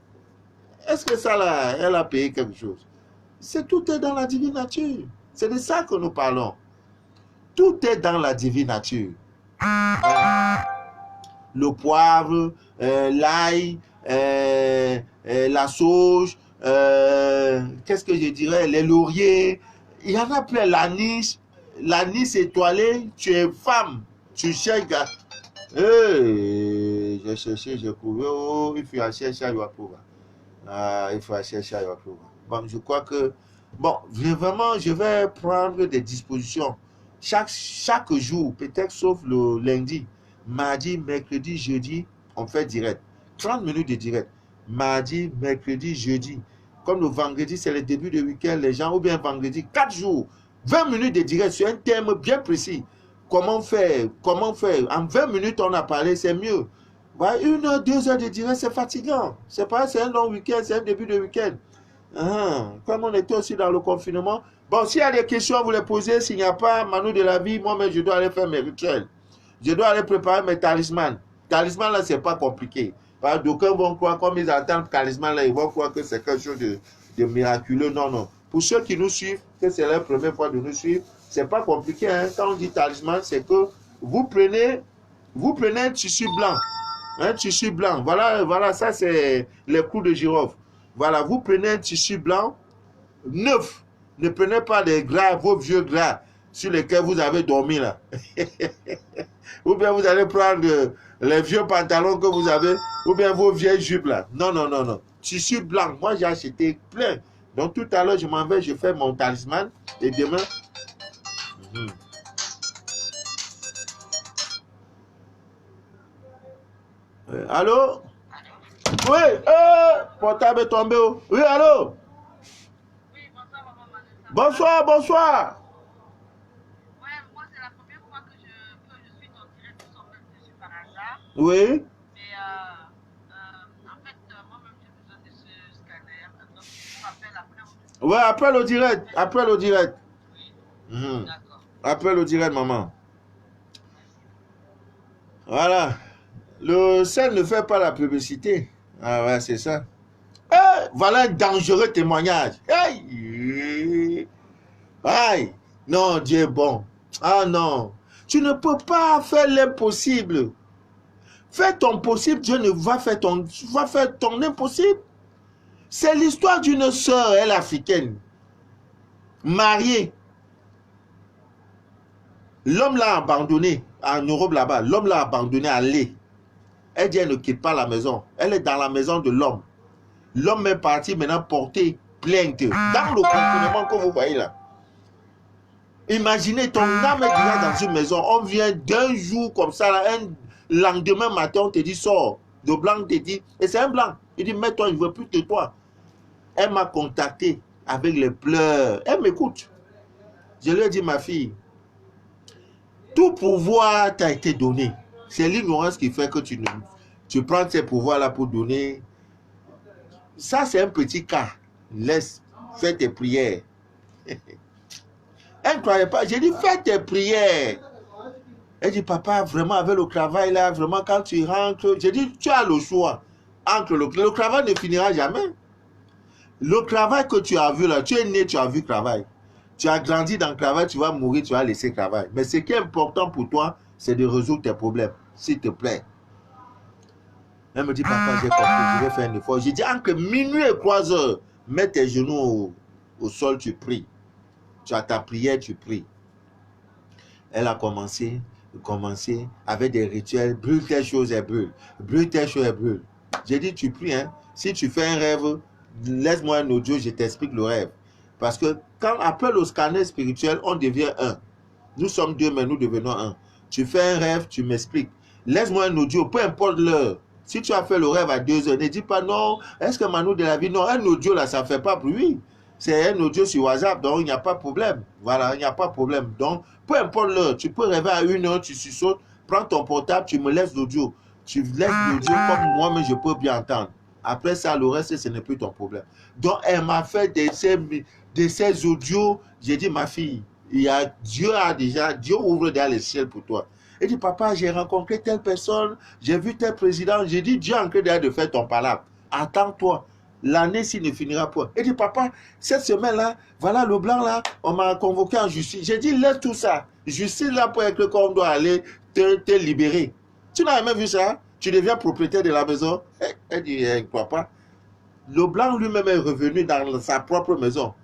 Est-ce que ça, là, elle a payé quelque chose? Tout est dans la divine nature. C'est de ça que nous parlons. Tout est dans la divine nature. Le poivre, l'ail, la sauge, qu'est-ce que je dirais, les lauriers, il y en a plein, l'anis étoilé, tu es femme, tu cherches, j'ai cherché, j'ai trouvé, oh, il faut chercher à Yoapova. Il faut chercher à Yoapova. Bon, je crois que, bon, vraiment, je vais prendre des dispositions chaque jour, peut-être sauf le lundi. Mardi, mercredi, jeudi, on fait direct. 30 minutes de direct. Mardi, mercredi, jeudi. Comme le vendredi, c'est le début de week-end, les gens, ou bien vendredi, 4 jours, 20 minutes de direct sur un thème bien précis. Comment faire? Comment faire? En 20 minutes, on a parlé, c'est mieux. Ouais, 1 heure, 2 heures de direct, c'est fatigant. C'est pas, c'est un long week-end, c'est un début de week-end. Comme on était aussi dans le confinement. Bon, s'il y a des questions, vous les posez. S'il n'y a pas, Manu de la vie, moi-même, je dois aller faire mes rituels. Je dois aller préparer mes talismans. Talisman, là, c'est pas compliqué. D'aucuns vont croire, comme ils entendent talisman, là, ils vont croire que c'est quelque chose de miraculeux. Non, non. Pour ceux qui nous suivent, que c'est la première fois de nous suivre, c'est pas compliqué. Hein. Quand on dit talisman, c'est que vous prenez un tissu blanc. Un tissu blanc. Voilà, ça, c'est les clous de girofle. Voilà, vous prenez un tissu blanc, neuf. Ne prenez pas des gras, vos vieux gras sur lesquels vous avez dormi là. Ou bien vous allez prendre les vieux pantalons que vous avez, ou bien vos vieilles jupes là. Non, non, non, non. Tissu blanc, moi j'ai acheté plein. Donc tout à l'heure, je m'en vais, je fais mon talisman. Et demain... Allô? Oui, portable est tombé. Oui, allô? Oui, bonsoir, maman Vanessa. Bonsoir, bonsoir. Ouais, moi, c'est la première fois que je suis en direct sur son dessus par hasard. Oui. Mais en fait, moi-même, j'ai besoin de ce scanner. Donc, je m'appelle après. Ouais, appelle au direct. Appelle au direct. Oui. D'accord. Appelle au direct, maman. Voilà. Le sel ne fait pas la publicité. Ah ouais, c'est ça. Voilà un dangereux témoignage. Aïe. Non, Dieu est bon. Ah non. Tu ne peux pas faire l'impossible. Fais ton possible, Dieu ne va faire ton impossible. C'est l'histoire d'une sœur, elle africaine, mariée. L'homme l'a abandonné en Europe là-bas. L'homme l'a abandonné à l'île. Elle dit, elle ne quitte pas la maison. Elle est dans la maison de l'homme. L'homme est parti maintenant porter plainte dans le confinement que vous voyez là. Imaginez, ton âme est déjà dans une maison. On vient d'un jour comme ça, là, un lendemain matin, on te dit, sors. Le blanc te dit, et c'est un blanc. Il dit, mets-toi, je ne veux plus de toi. Elle m'a contacté avec les pleurs. Elle m'écoute. Je lui ai dit, ma fille, tout pouvoir t'a été donné. C'est l'ignorance qui fait que tu prends ces pouvoirs-là pour donner. Ça, c'est un petit cas. Laisse, fais tes prières. Elle ne croyait pas. J'ai dit, fais tes prières. Elle dit, papa, vraiment, avec le travail là, vraiment, quand tu rentres, j'ai dit, tu as le choix. Entre le travail ne finira jamais. Le travail que tu as vu là, tu es né, tu as vu le travail. Tu as grandi dans le travail, tu vas mourir, tu vas laisser le travail. Mais ce qui est important pour toi, c'est de résoudre tes problèmes. S'il te plaît. Elle me dit, papa, j'ai compris, je vais faire un effort. J'ai dit, entre minuit et 3 heures, mets tes genoux au sol, tu pries. Tu as ta prière, tu pries. Elle a commencé avec des rituels, brûle telle chose et brûle. Brûle telle chose et brûle. J'ai dit, tu pries, hein. Si tu fais un rêve, laisse-moi un audio, je t'explique le rêve. Parce que quand après le scanner spirituel, on devient un. Nous sommes deux, mais nous devenons un. Tu fais un rêve, tu m'expliques. Laisse-moi un audio, peu importe l'heure. Si tu as fait le rêve à 2 heures, ne dis pas non, est-ce que Manu de la vie, non, un audio là, ça ne fait pas bruit. C'est un audio sur WhatsApp, donc il n'y a pas de problème. Voilà, il n'y a pas de problème. Donc, peu importe l'heure, tu peux rêver à 1 heure, tu sautes, prends ton portable, tu me laisses l'audio. Tu laisses l'audio comme moi, mais je peux bien entendre. Après ça, le reste, ce n'est plus ton problème. Donc, elle m'a fait de ces audios. J'ai dit, ma fille, Dieu ouvre déjà les ciels pour toi. Elle dit, papa, j'ai rencontré telle personne, j'ai vu tel président. J'ai dit, Dieu est en train de faire ton palabre. Attends-toi. L'année-ci ne finira pas. Elle dit, papa, cette semaine-là, voilà le blanc là, on m'a convoqué en justice. J'ai dit, laisse tout ça. Justice là pour être qu'on doit aller te libérer. Tu n'as jamais vu ça? Tu deviens propriétaire de la maison. Elle dit, elle ne croit pas. Le blanc lui-même est revenu dans sa propre maison.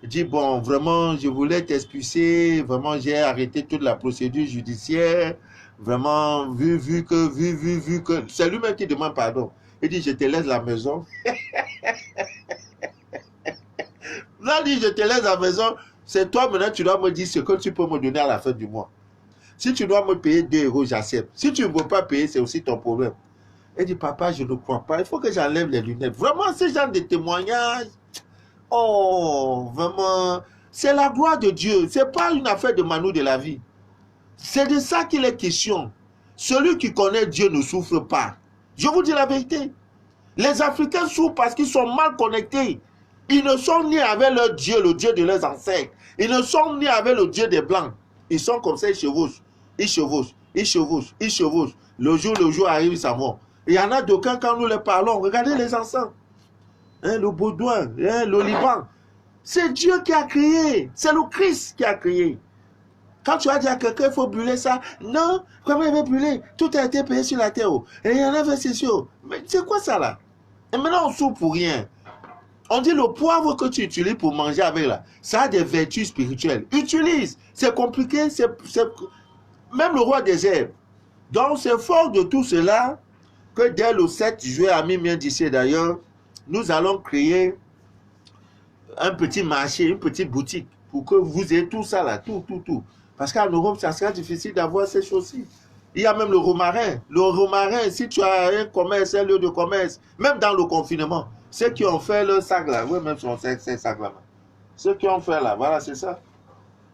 Il dit, bon, vraiment, je voulais t'expulser. Vraiment, j'ai arrêté toute la procédure judiciaire. Vraiment, vu que... C'est lui-même qui demande pardon. Il dit, je te laisse la maison. Là, il dit, je te laisse la maison. C'est toi, maintenant, tu dois me dire ce que tu peux me donner à la fin du mois. Si tu dois me payer 2 euros, j'accepte. Si tu ne veux pas payer, c'est aussi ton problème. Il dit, papa, je ne crois pas. Il faut que j'enlève les lunettes. Vraiment, ce genre de témoignages... Oh, vraiment, c'est la gloire de Dieu. Ce n'est pas une affaire de Manu de la vie. C'est de ça qu'il est question. Celui qui connaît Dieu ne souffre pas. Je vous dis la vérité. Les Africains souffrent parce qu'ils sont mal connectés. Ils ne sont ni avec leur Dieu, le Dieu de leurs ancêtres. Ils ne sont ni avec le Dieu des Blancs. Ils sont comme ça, ils chevauchent. Ils chevauchent, ils chevauchent, ils chevauchent. Le jour arrive, ça mort. Il y en a d'aucuns, quand nous les parlons, regardez les encens. Hein, le Baudouin, hein, le Liban. C'est Dieu qui a créé. C'est le Christ qui a créé. Quand tu as dit à quelqu'un, il faut brûler ça. Non, comment il va brûler? Tout a été payé sur la terre. Et il y en avait, c'est sûr. Mais c'est quoi ça là? Et maintenant, on souffre pour rien. On dit le poivre que tu utilises pour manger avec là, ça a des vertus spirituelles. Utilise. C'est compliqué. Même le roi des herbes. Donc, c'est fort de tout cela que dès le 7 juillet à minuit d'ici d'ailleurs, nous allons créer un petit marché, une petite boutique pour que vous ayez tout ça là, tout. Parce qu'en Europe, ça sera difficile d'avoir ces choses-ci. Il y a même le romarin. Le romarin, si tu as un commerce, un lieu de commerce, même dans le confinement, ceux qui ont fait le sac là, oui, même si on sait ces sacs là, ceux qui ont fait là, voilà, c'est ça.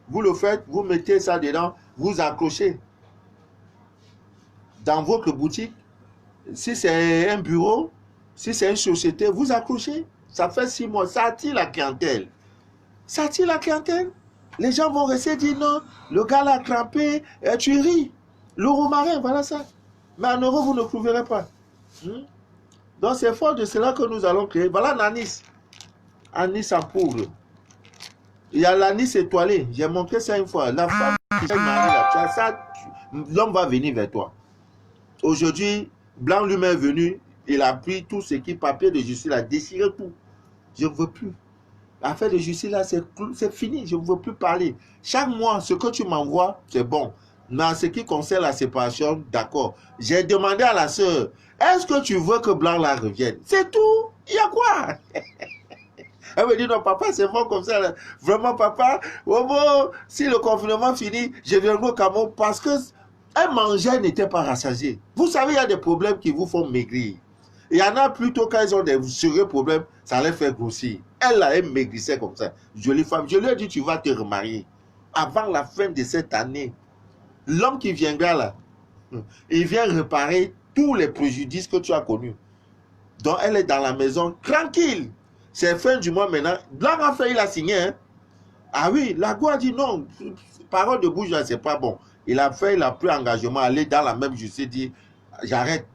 Vous le faites, vous mettez ça dedans, vous accrochez. Dans votre boutique, si c'est un bureau, si c'est une société, vous accrochez. Ça fait 6 mois, ça attire la clientèle. Ça attire la clientèle. Les gens vont rester dire non, le gars l'a crampé, et tu ris. Le romarin, voilà ça. Mais en Europe, vous ne trouverez pas. Donc c'est fort de cela que nous allons créer. Voilà l'anis. Anis en poudre. Il y a l'anis étoilé. J'ai montré ça une fois. La femme qui est mariée là, tu as ça, l'homme va venir vers toi. Aujourd'hui, Blanc lui-même est venu, il a pris tout ce qui papier de justice, il a déchiré tout. Je ne veux plus. L'affaire de justice là, c'est fini, je ne veux plus parler. Chaque mois, ce que tu m'envoies, c'est bon. Mais en ce qui concerne la séparation, d'accord. J'ai demandé à la sœur, est-ce que tu veux que Blanc là revienne? C'est tout. Il y a quoi? Elle me dit, non, papa, c'est bon comme ça. Là. Vraiment, papa, oh bon, si le confinement finit, je viendrai au Cameroun parce que un manger n'était pas rassasié. Vous savez, il y a des problèmes qui vous font maigrir. Il y en a plutôt quand ils ont des sérieux problèmes, ça les fait grossir. Elle, là, elle maigrissait comme ça. Jolie femme. Je lui ai dit, tu vas te remarier. Avant la fin de cette année, l'homme qui viendra là, Il vient réparer tous les préjudices que tu as connus. Donc, elle est dans la maison, tranquille. C'est fin du mois maintenant. Blanc a fait, il a signé. Hein? Ah oui, la Cour a dit non. Parole de bouche, c'est pas bon. Il a fait, il a pris engagement à aller dans la même justice, dit j'arrête.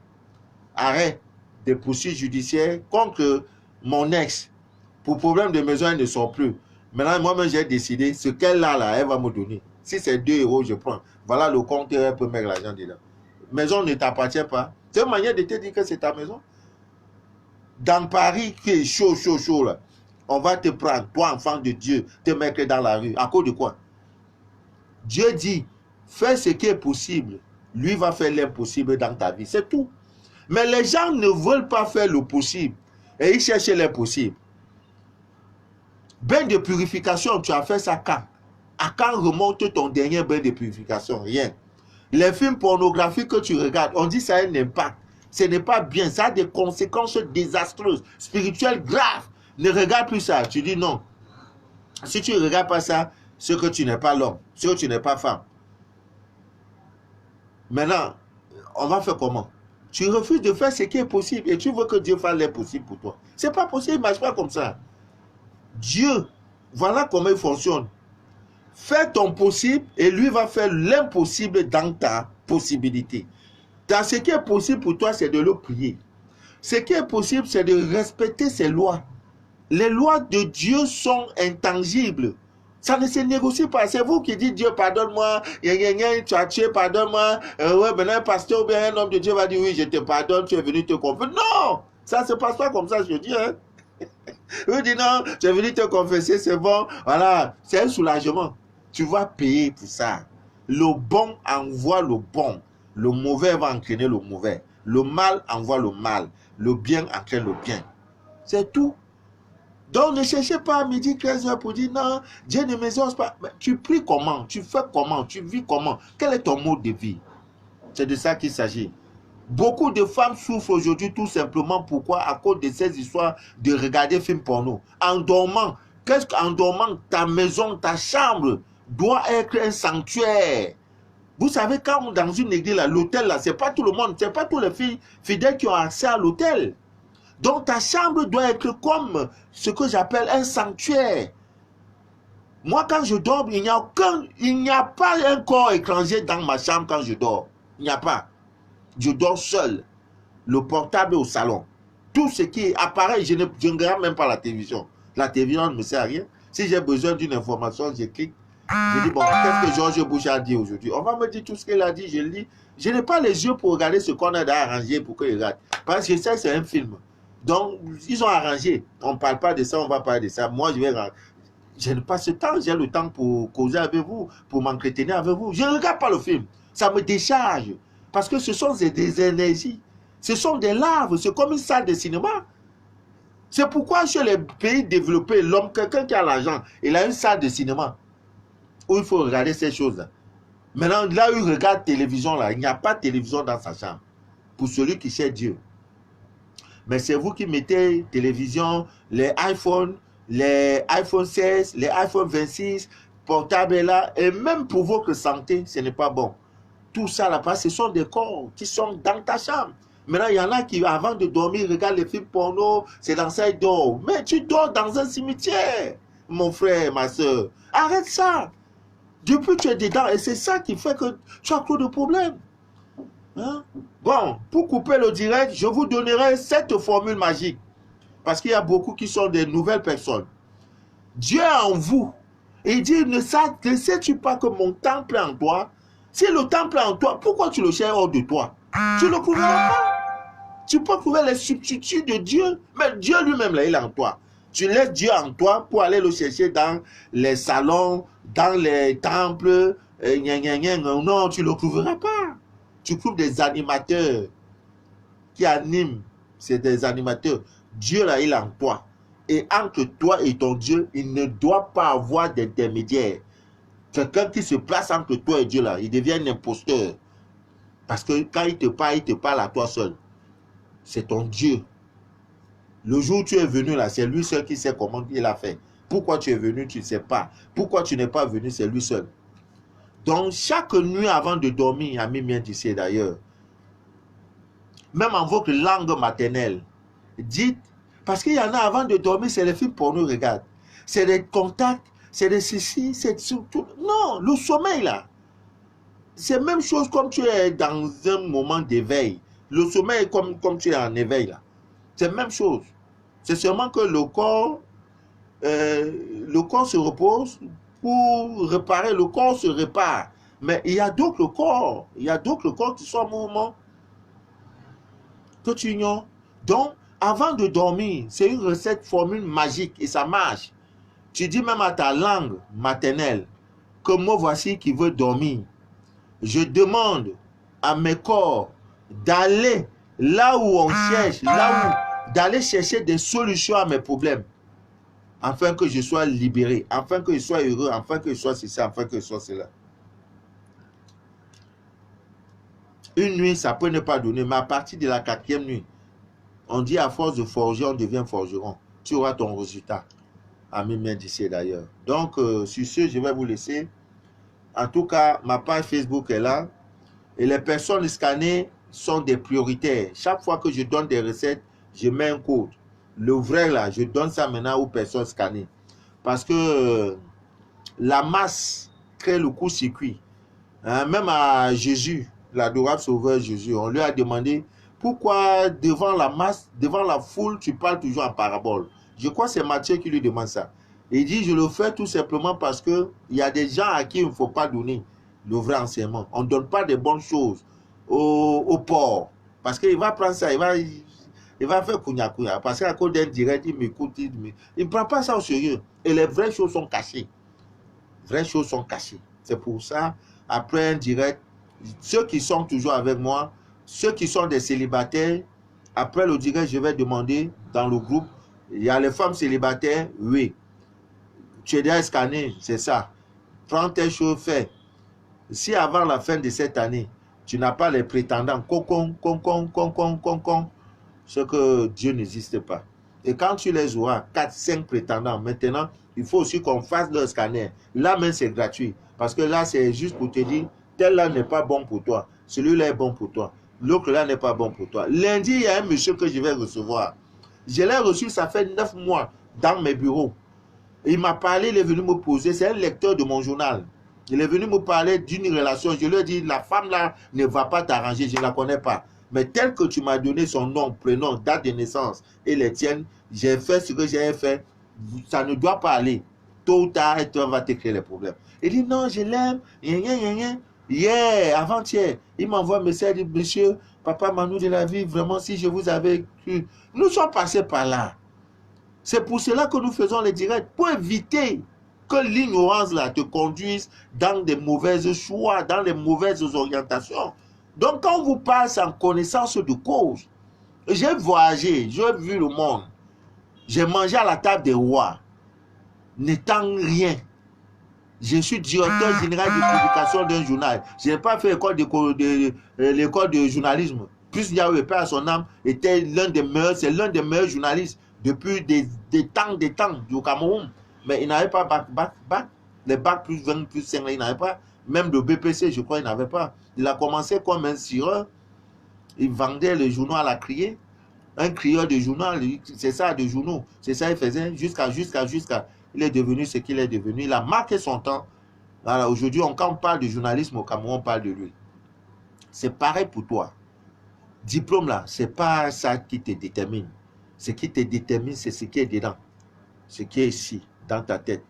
Arrête des poursuites judiciaires contre mon ex. Pour problème de maison, elle ne sort plus. Maintenant, moi-même, j'ai décidé ce qu'elle a là, elle va me donner. Si c'est 2 €, je prends. Voilà le compte, elle peut mettre l'argent dedans. Maison ne t'appartient pas. C'est une manière de te dire que c'est ta maison. Dans Paris, qui est chaud, chaud, chaud là, on va te prendre, toi, enfant de Dieu, te mettre dans la rue. À cause de quoi? Dieu dit, fais ce qui est possible. Lui va faire l'impossible dans ta vie. C'est tout. Mais les gens ne veulent pas faire le possible. Et ils cherchent l'impossible. Bain de purification, tu as fait ça quand? À quand remonte ton dernier bain de purification? Rien. Les films pornographiques que tu regardes, on dit ça a un impact. Ce n'est pas bien. Ça a des conséquences désastreuses, spirituelles graves. Ne regarde plus ça. Tu dis non. Si tu ne regardes pas ça, c'est que tu n'es pas l'homme. C'est que tu n'es pas femme. Maintenant, on va faire comment? Tu refuses de faire ce qui est possible et tu veux que Dieu fasse l'impossible pour toi. Ce n'est pas possible, il ne marche pas comme ça. Dieu, voilà comment il fonctionne. Fais ton possible et lui va faire l'impossible dans ta possibilité. Dans ce qui est possible pour toi, c'est de le prier. Ce qui est possible, c'est de respecter ses lois. Les lois de Dieu sont intangibles. Ça ne se négocie pas. C'est vous qui dites Dieu pardonne-moi, tu as tué, pardonne-moi. Ouais, maintenant un pasteur ou bien un homme de Dieu va dire oui, je te pardonne, tu es venu te confesser. Non, ça ne se passe pas comme ça, je dis. Hein? Il dit non, tu es venu te confesser, c'est bon. Voilà, c'est un soulagement. Tu vas payer pour ça. Le bon envoie le bon. Le mauvais va entraîner le mauvais. Le mal envoie le mal. Le bien entraîne le bien. C'est tout. Donc ne cherchez pas à midi 15h pour dire non, Dieu ne m'exauce pas. Mais tu pries comment? Tu fais comment? Tu vis comment? Quel est ton mode de vie? C'est de ça qu'il s'agit. Beaucoup de femmes souffrent aujourd'hui tout simplement pourquoi? À cause de ces histoires de regarder films porno. En dormant, qu'est-ce qu'en dormant, ta maison, ta chambre doit être un sanctuaire. Vous savez, quand dans une église, l'hôtel, là, c'est pas tout le monde, c'est pas tous les filles fidèles qui ont accès à l'hôtel. Donc ta chambre doit être comme ce que j'appelle un sanctuaire. Moi, quand je dors, il n'y a pas un corps étranger dans ma chambre quand je dors. Il n'y a pas. Je dors seul. Le portable est au salon. Tout ce qui est appareil, je ne regarde même pas la télévision. La télévision ne me sert à rien. Si j'ai besoin d'une information, je clique. Je dis, bon, qu'est-ce que Georges Bush a dit aujourd'hui? On va me dire tout ce qu'il a dit, je lis. Je n'ai pas les yeux pour regarder ce qu'on a arrangé pour qu'il regarde. Parce que ça, c'est un film. Donc, ils ont arrangé. On ne parle pas de ça, on va parler de ça. Moi, je n'ai pas ce temps. J'ai le temps pour causer avec vous, pour m'entretenir avec vous. Je ne regarde pas le film. Ça me décharge. Parce que ce sont des énergies. Ce sont des larves. C'est comme une salle de cinéma. C'est pourquoi chez les pays développés, l'homme, quelqu'un qui a l'argent, il a une salle de cinéma où il faut regarder ces choses-là. Maintenant, là où il regarde télévision, là, il n'y a pas de télévision dans sa chambre. Pour celui qui sait Dieu. Mais c'est vous qui mettez télévision, les iPhone 16, les iPhone 26, portables là, et même pour votre santé, ce n'est pas bon. Tout ça là-bas, ce sont des corps qui sont dans ta chambre. Maintenant, il y en a qui, avant de dormir, regardent les films porno, c'est dans ça, ils dorment. Mais tu dors dans un cimetière, mon frère, ma soeur. Arrête ça. Depuis que tu es dedans, et c'est ça qui fait que tu as trop de problèmes. Hein? Bon, pour couper le direct, je vous donnerai cette formule magique. Parce qu'il y a beaucoup qui sont des nouvelles personnes. Dieu est en vous. Et il dit, ne sais-tu pas que mon temple est en toi? Si le temple est en toi, pourquoi tu le cherches hors de toi? Tu ne le trouveras pas. Tu peux trouver les substituts de Dieu. Mais Dieu lui-même, là, il est en toi. Tu laisses Dieu en toi pour aller le chercher dans les salons, dans les temples. Non, tu ne le trouveras pas. Tu trouves des animateurs qui animent. C'est des animateurs. Dieu, là, il est en toi. Et entre toi et ton Dieu, il ne doit pas avoir d'intermédiaire. Quelqu'un qui se place entre toi et Dieu, là, il devient un imposteur. Parce que quand il te parle à toi seul. C'est ton Dieu. Le jour où tu es venu là, c'est lui seul qui sait comment il a fait. Pourquoi tu es venu, tu ne sais pas. Pourquoi tu n'es pas venu, c'est lui seul. Donc, chaque nuit avant de dormir, ami bien d'ici d'ailleurs, même en votre langue maternelle, dites, parce qu'il y en a avant de dormir, c'est les films porno, regarde. C'est des contacts, c'est des ceci, c'est tout. Non, le sommeil là. C'est la même chose comme tu es dans un moment d'éveil. Le sommeil comme tu es en éveil là. C'est la même chose. C'est seulement que le corps se repose pour réparer. Le corps se répare. Mais il y a d'autres corps. Il y a d'autres corps qui sont en mouvement que tu ignores. Donc, avant de dormir, c'est une recette formule magique et ça marche. Tu dis même à ta langue maternelle que moi voici qui veut dormir. Je demande à mes corps d'aller là où on cherche, d'aller chercher des solutions à mes problèmes, afin que je sois libéré, afin que je sois heureux, afin que je sois ceci, afin que je sois cela. Une nuit, ça peut ne pas donner, mais à partir de la 4e nuit, on dit à force de forger, on devient forgeron. Tu auras ton résultat. Ami Mendici d'ailleurs. Donc, sur ce, je vais vous laisser. En tout cas, ma page Facebook est là. Et les personnes scannées sont des prioritaires. Chaque fois que je donne des recettes, je mets un code. Le vrai là, je donne ça maintenant aux personnes scannées. Parce que la masse crée le court-circuit. Hein, même à Jésus, l'adorable sauveur Jésus, on lui a demandé pourquoi devant la masse, devant la foule, tu parles toujours en parabole. Je crois que c'est Matthieu qui lui demande ça. Il dit, je le fais tout simplement parce qu'il y a des gens à qui il ne faut pas donner le vrai enseignement. On ne donne pas de bonnes choses au porc. Parce qu'il va prendre ça, il va faire kounya. Parce qu'à cause d'un direct, il m'écoute, il ne prend pas ça au sérieux. Et les vraies choses sont cachées. Vraies choses sont cachées. C'est pour ça, après un direct, ceux qui sont toujours avec moi, ceux qui sont des célibataires, après le direct, je vais demander dans le groupe, il y a les femmes célibataires, oui. Tu es déjà scanné, c'est ça. Prends tes choses, fais. Si avant la fin de cette année, tu n'as pas les prétendants, ce que Dieu n'existe pas. Et quand tu les auras, 4, 5 prétendants, maintenant, il faut aussi qu'on fasse leur scanner. Là même, c'est gratuit. Parce que là, c'est juste pour te dire, tel-là n'est pas bon pour toi. Celui-là est bon pour toi. L'autre-là n'est pas bon pour toi. Lundi, il y a un monsieur que je vais recevoir. Je l'ai reçu, ça fait 9 mois, dans mes bureaux. Il m'a parlé, il est venu me poser, c'est un lecteur de mon journal. Il est venu me parler d'une relation. Je lui ai dit, la femme là ne va pas t'arranger, je ne la connais pas. Mais tel que tu m'as donné son nom, prénom, date de naissance et les tiennes, j'ai fait ce que j'ai fait. Ça ne doit pas aller. Tôt ou tard, elle va te créer les problèmes. Il dit, non, je l'aime. Hier, avant-hier, il m'envoie un message, il dit, monsieur, papa Manu de la vie, vraiment, si je vous avais cru. Nous sommes passés par là. C'est pour cela que nous faisons les directs, pour éviter que l'ignorance là te conduise dans des mauvaises choix, dans les mauvaises orientations. Donc quand on vous parle en connaissance de cause, j'ai voyagé, j'ai vu le monde, j'ai mangé à la table des rois, n'étant rien. Je suis directeur général de publication d'un journal. Je n'ai pas fait l'école de journalisme. Plus Yahweh Père à son âme était l'un des meilleurs, c'est l'un des meilleurs journalistes depuis des temps du Cameroun. Mais il n'avait pas bac. Les bacs plus 20, plus 5, il n'avait pas. Même le BPC, je crois, il n'avait pas. Il a commencé comme un sireur. Il vendait les journaux à la criée. Un crieur de journal, c'est ça, de journaux. C'est ça qu'il faisait jusqu'à. Il est devenu ce qu'il est devenu. Il a marqué son temps. Voilà, aujourd'hui, quand on parle de journalisme au Cameroun, on parle de lui. C'est pareil pour toi. Diplôme là, c'est pas ça qui te détermine. Ce qui te détermine, c'est ce qui est dedans. Ce qui est ici, dans ta tête.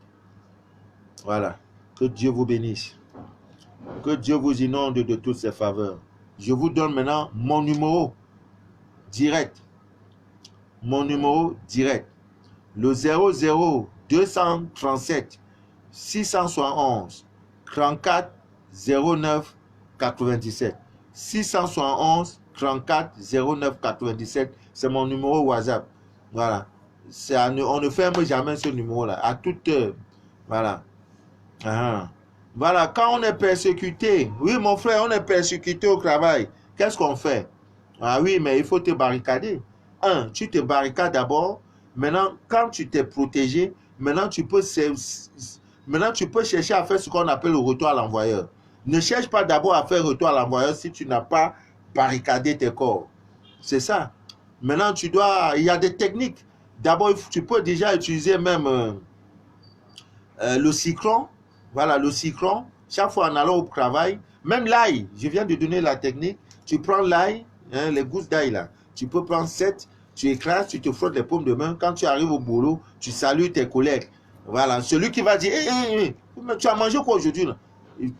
Voilà. Que Dieu vous bénisse. Que Dieu vous inonde de toutes ses faveurs. Je vous donne maintenant mon numéro direct. Mon numéro direct. Le 00 237 671 34 09 97. 671 34 09 97. C'est mon numéro WhatsApp. Voilà. On ne ferme jamais ce numéro-là. À toute heure. Voilà. Voilà. Quand on est persécuté, oui, mon frère, on est persécuté au travail. Qu'est-ce qu'on fait? Ah oui, mais il faut te barricader. Tu te barricades d'abord. Maintenant, quand tu t'es protégé, maintenant tu peux chercher à faire ce qu'on appelle le retour à l'envoyeur. Ne cherche pas d'abord à faire retour à l'envoyeur si tu n'as pas barricadé tes corps. C'est ça. Maintenant, il y a des techniques. D'abord, tu peux déjà utiliser même le cyclone. Voilà, le cyclone. Chaque fois en allant au travail, même l'ail, je viens de donner la technique. Tu prends l'ail, hein, les gousses d'ail là. Tu peux prendre 7, tu écrases, tu te frottes les paumes de main. Quand tu arrives au boulot, tu salues tes collègues. Voilà, celui qui va dire tu as mangé quoi aujourd'hui là?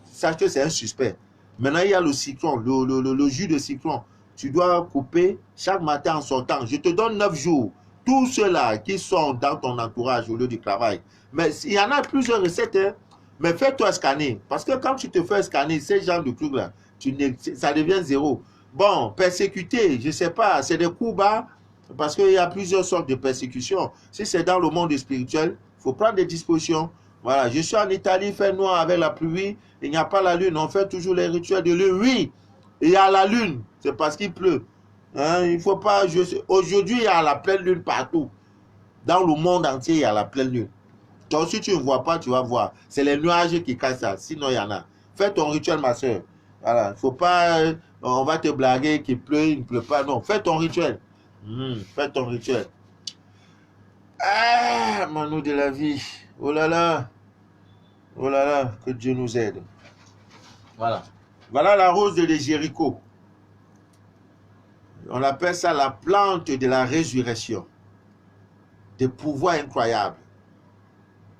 Sache que c'est un suspect. Maintenant, il y a le cyclone, le jus de cyclone. Tu dois couper chaque matin en sortant. Je te donne 9 jours. Tous ceux-là qui sont dans ton entourage au lieu du travail. Mais il y en a plusieurs recettes, hein. Mais fais-toi scanner. Parce que quand tu te fais scanner, ces genres de trucs-là, ça devient zéro. Bon, persécuter, je ne sais pas, c'est des coups bas. Parce qu'il y a plusieurs sortes de persécutions. Si c'est dans le monde spirituel, il faut prendre des dispositions. Voilà, je suis en Italie, il fait noir avec la pluie, il n'y a pas la lune, on fait toujours les rituels de lune. Oui, il y a la lune, c'est parce qu'il pleut. Hein, il faut pas. Aujourd'hui, il y a la pleine lune partout. Dans le monde entier, il y a la pleine lune. Donc, si tu ne vois pas, tu vas voir. C'est les nuages qui cassent ça, sinon il y en a. Fais ton rituel, ma soeur. Voilà, il ne faut pas. On va te blaguer qu'il pleut, il ne pleut pas. Non, fais ton rituel. Fais ton rituel. Ah, Manu de la vie. Oh là là. Oh là là, que Dieu nous aide. Voilà. Voilà la rose de Jéricho. On appelle ça la plante de la résurrection. Des pouvoirs incroyables.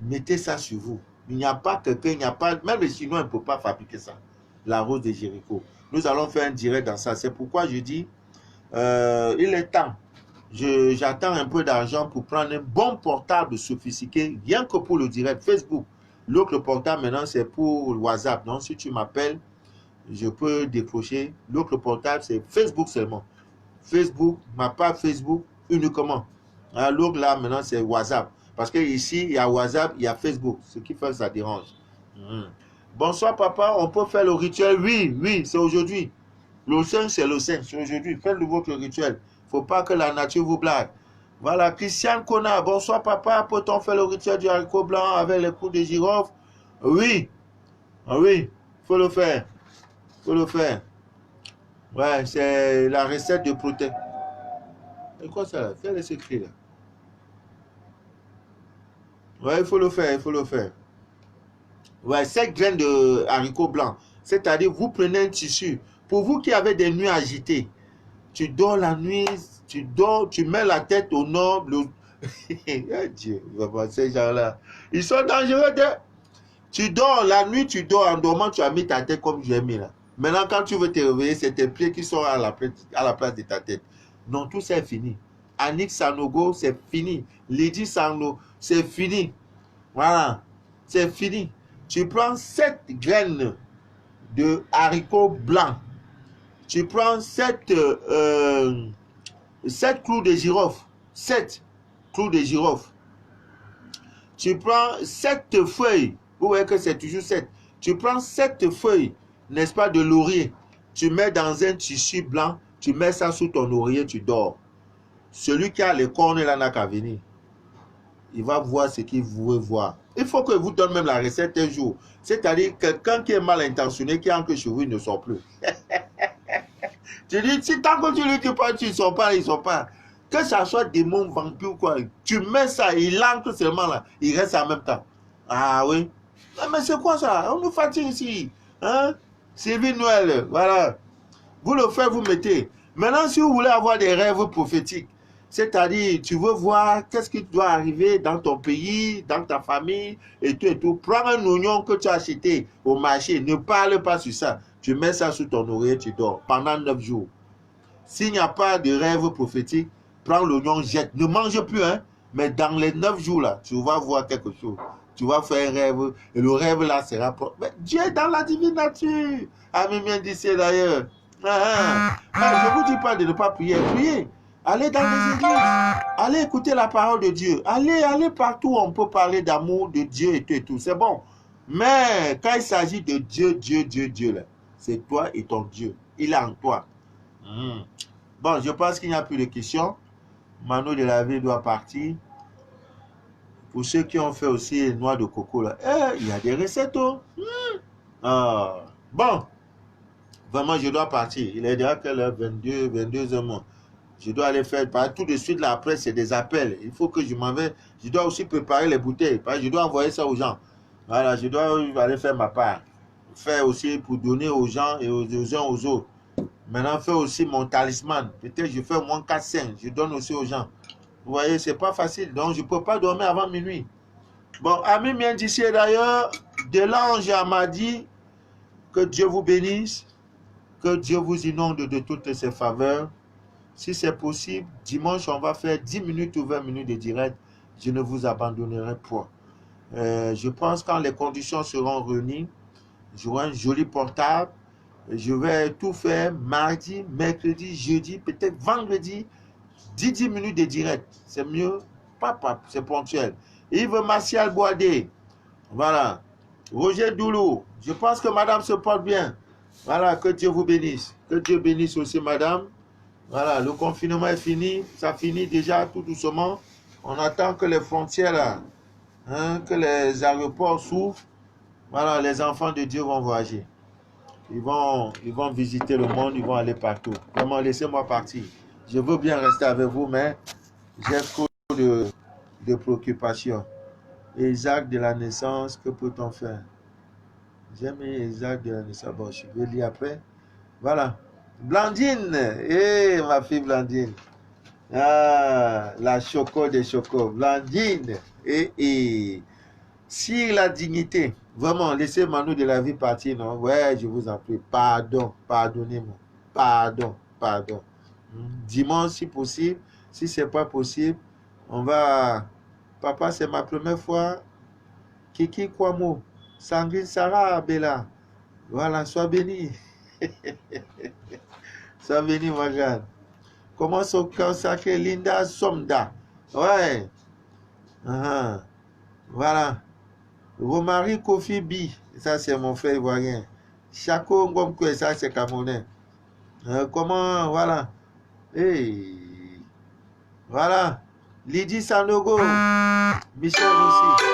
Mettez ça sur vous. Il n'y a pas quelqu'un, il n'y a pas. Même les Chinois ne peuvent pas fabriquer ça. La rose de Jéricho. Nous allons faire un direct dans ça. C'est pourquoi je dis, il est temps. J'attends un peu d'argent pour prendre un bon portable sophistiqué, rien que pour le direct Facebook. L'autre portable maintenant c'est pour WhatsApp. Donc si tu m'appelles, je peux décrocher. L'autre portable c'est Facebook seulement. Facebook, ma page Facebook uniquement. L'autre là maintenant c'est WhatsApp. Parce que ici il y a WhatsApp, il y a Facebook. Ce qui fait que ça dérange. Bonsoir papa, on peut faire le rituel? Oui, c'est aujourd'hui. Le 5 c'est le 5, c'est aujourd'hui. Faites votre rituel. Il ne faut pas que la nature vous blague. Voilà, Christian Kona, bonsoir papa, peut-on faire le rituel du haricot blanc avec les coups de girofle? Oui, oui, faut le faire. Faut le faire. Ouais, c'est la recette de protéines. C'est quoi ça là? Fais les secrets là. Ouais, il faut le faire, il faut le faire. Ouais, 7 graines de haricots blancs. C'est-à-dire, vous prenez un tissu. Pour vous qui avez des nuits agitées, tu dors la nuit, tu dors, tu mets la tête au nord. Dieu, ces gens-là, ils sont dangereux. Tu dors la nuit, tu dors en dormant, tu as mis ta tête comme je l'ai mis là. Maintenant, quand tu veux te réveiller, c'est tes pieds qui sont à la place de ta tête. Non, tout ça est fini. Annick Sanogo, c'est fini. Lydie Sano, c'est fini. Voilà, c'est fini. Tu prends 7 graines de haricots blancs. Tu prends 7 clous de girofle. 7 clous de girofle. Tu prends 7 feuilles. Vous voyez que c'est toujours 7. Tu prends 7 feuilles, n'est-ce pas, de laurier. Tu mets dans un tissu blanc. Tu mets ça sous ton oreiller, tu dors. Celui qui a les cornes là n'a qu'à venir. Il va voir ce qu'il veut voir. Il faut que vous donne même la recette un jour. C'est-à-dire, quelqu'un qui est mal intentionné, qui entre chez vous, il ne sort plus. Tu dis, si tant que tu lui dis pas, tu ne sors pas, ils ne sont pas. Que ça soit démon, vampire, quoi. Tu mets ça, il entre seulement là. Il reste en même temps. Ah oui. Mais c'est quoi ça? On nous fatigue ici. Hein? Sylvie Noël, voilà. Vous le faites, vous mettez. Maintenant, si vous voulez avoir des rêves prophétiques, c'est-à-dire, tu veux voir qu'est-ce qui doit arriver dans ton pays, dans ta famille, et tout, et tout. Prends un oignon que tu as acheté au marché. Ne parle pas sur ça. Tu mets ça sous ton oreiller, tu dors pendant 9 jours. S'il n'y a pas de rêve prophétique, prends l'oignon, jette. Ne mange plus, hein. Mais dans les 9 jours, là, tu vas voir quelque chose. Tu vas faire un rêve, et le rêve, là, sera propre. Mais Dieu est dans la divine nature. Ami bien dit d'ailleurs. Je ne vous dis pas de ne pas prier. Priez. Allez dans les églises. Allez écouter la parole de Dieu. Allez partout où on peut parler d'amour, de Dieu et tout et tout. C'est bon. Mais quand il s'agit de Dieu, là, c'est toi et ton Dieu. Il est en toi. Bon, je pense qu'il n'y a plus de questions. Manu de la vie doit partir. Pour ceux qui ont fait aussi les noix de coco, là, il y a des recettes. Bon, vraiment, je dois partir. Il est déjà quelle heure? 22h moins. Je dois aller faire, tout de suite là, après, c'est des appels. Il faut que je m'en vais. Je dois aussi préparer les bouteilles. Je dois envoyer ça aux gens. Voilà, je dois aller faire ma part. Faire aussi pour donner aux gens et aux uns aux autres. Maintenant, faire aussi mon talisman. Peut-être je fais moins 4-5. Je donne aussi aux gens. Vous voyez, c'est pas facile. Donc, je ne peux pas dormir avant minuit. Bon, ami mien d'ici d'ailleurs, Delange m'a dit que Dieu vous bénisse, que Dieu vous inonde de toutes ses faveurs. Si c'est possible, dimanche, on va faire 10 minutes ou 20 minutes de direct. Je ne vous abandonnerai point. Je pense que quand les conditions seront réunies, j'aurai un joli portable. Je vais tout faire mardi, mercredi, jeudi, peut-être vendredi, 10 minutes de direct. C'est mieux. Papa, c'est ponctuel. Yves Martial Boadé. Voilà. Roger Doulou. Je pense que madame se porte bien. Voilà, que Dieu vous bénisse. Que Dieu bénisse aussi madame. Voilà, le confinement est fini. Ça finit déjà tout doucement. On attend que les frontières, là, que les aéroports s'ouvrent. Voilà, les enfants de Dieu vont voyager. Ils vont visiter le monde, ils vont aller partout. Vraiment, laissez-moi partir. Je veux bien rester avec vous, mais j'ai trop de préoccupations. Isaac de la naissance, que peut-on faire? J'ai mis Isaac de la naissance. Bon, je vais lire après. Voilà. Blandine. Ma fille Blandine. Ah, la choco des chocos. Blandine. Si la dignité. Vraiment, laissez Manu de la vie partir, non? Ouais, je vous en prie. Pardon. Pardonnez-moi. Pardon. Dimanche, si possible. Si ce n'est pas possible, on va... Papa, c'est ma première fois. Kiki Kwamo. Sandrine Sarah Bella. Voilà, sois béni. Sois béni, ma grande. Comment se consacrer Linda Somda? Ouais. Voilà. Romary Kofi Bi. Ça, c'est mon frère ivoirien. Chako Ngomkwe, ça, c'est Camerounais. Comment, voilà. Voilà. Lydie Sanogo. Michel aussi.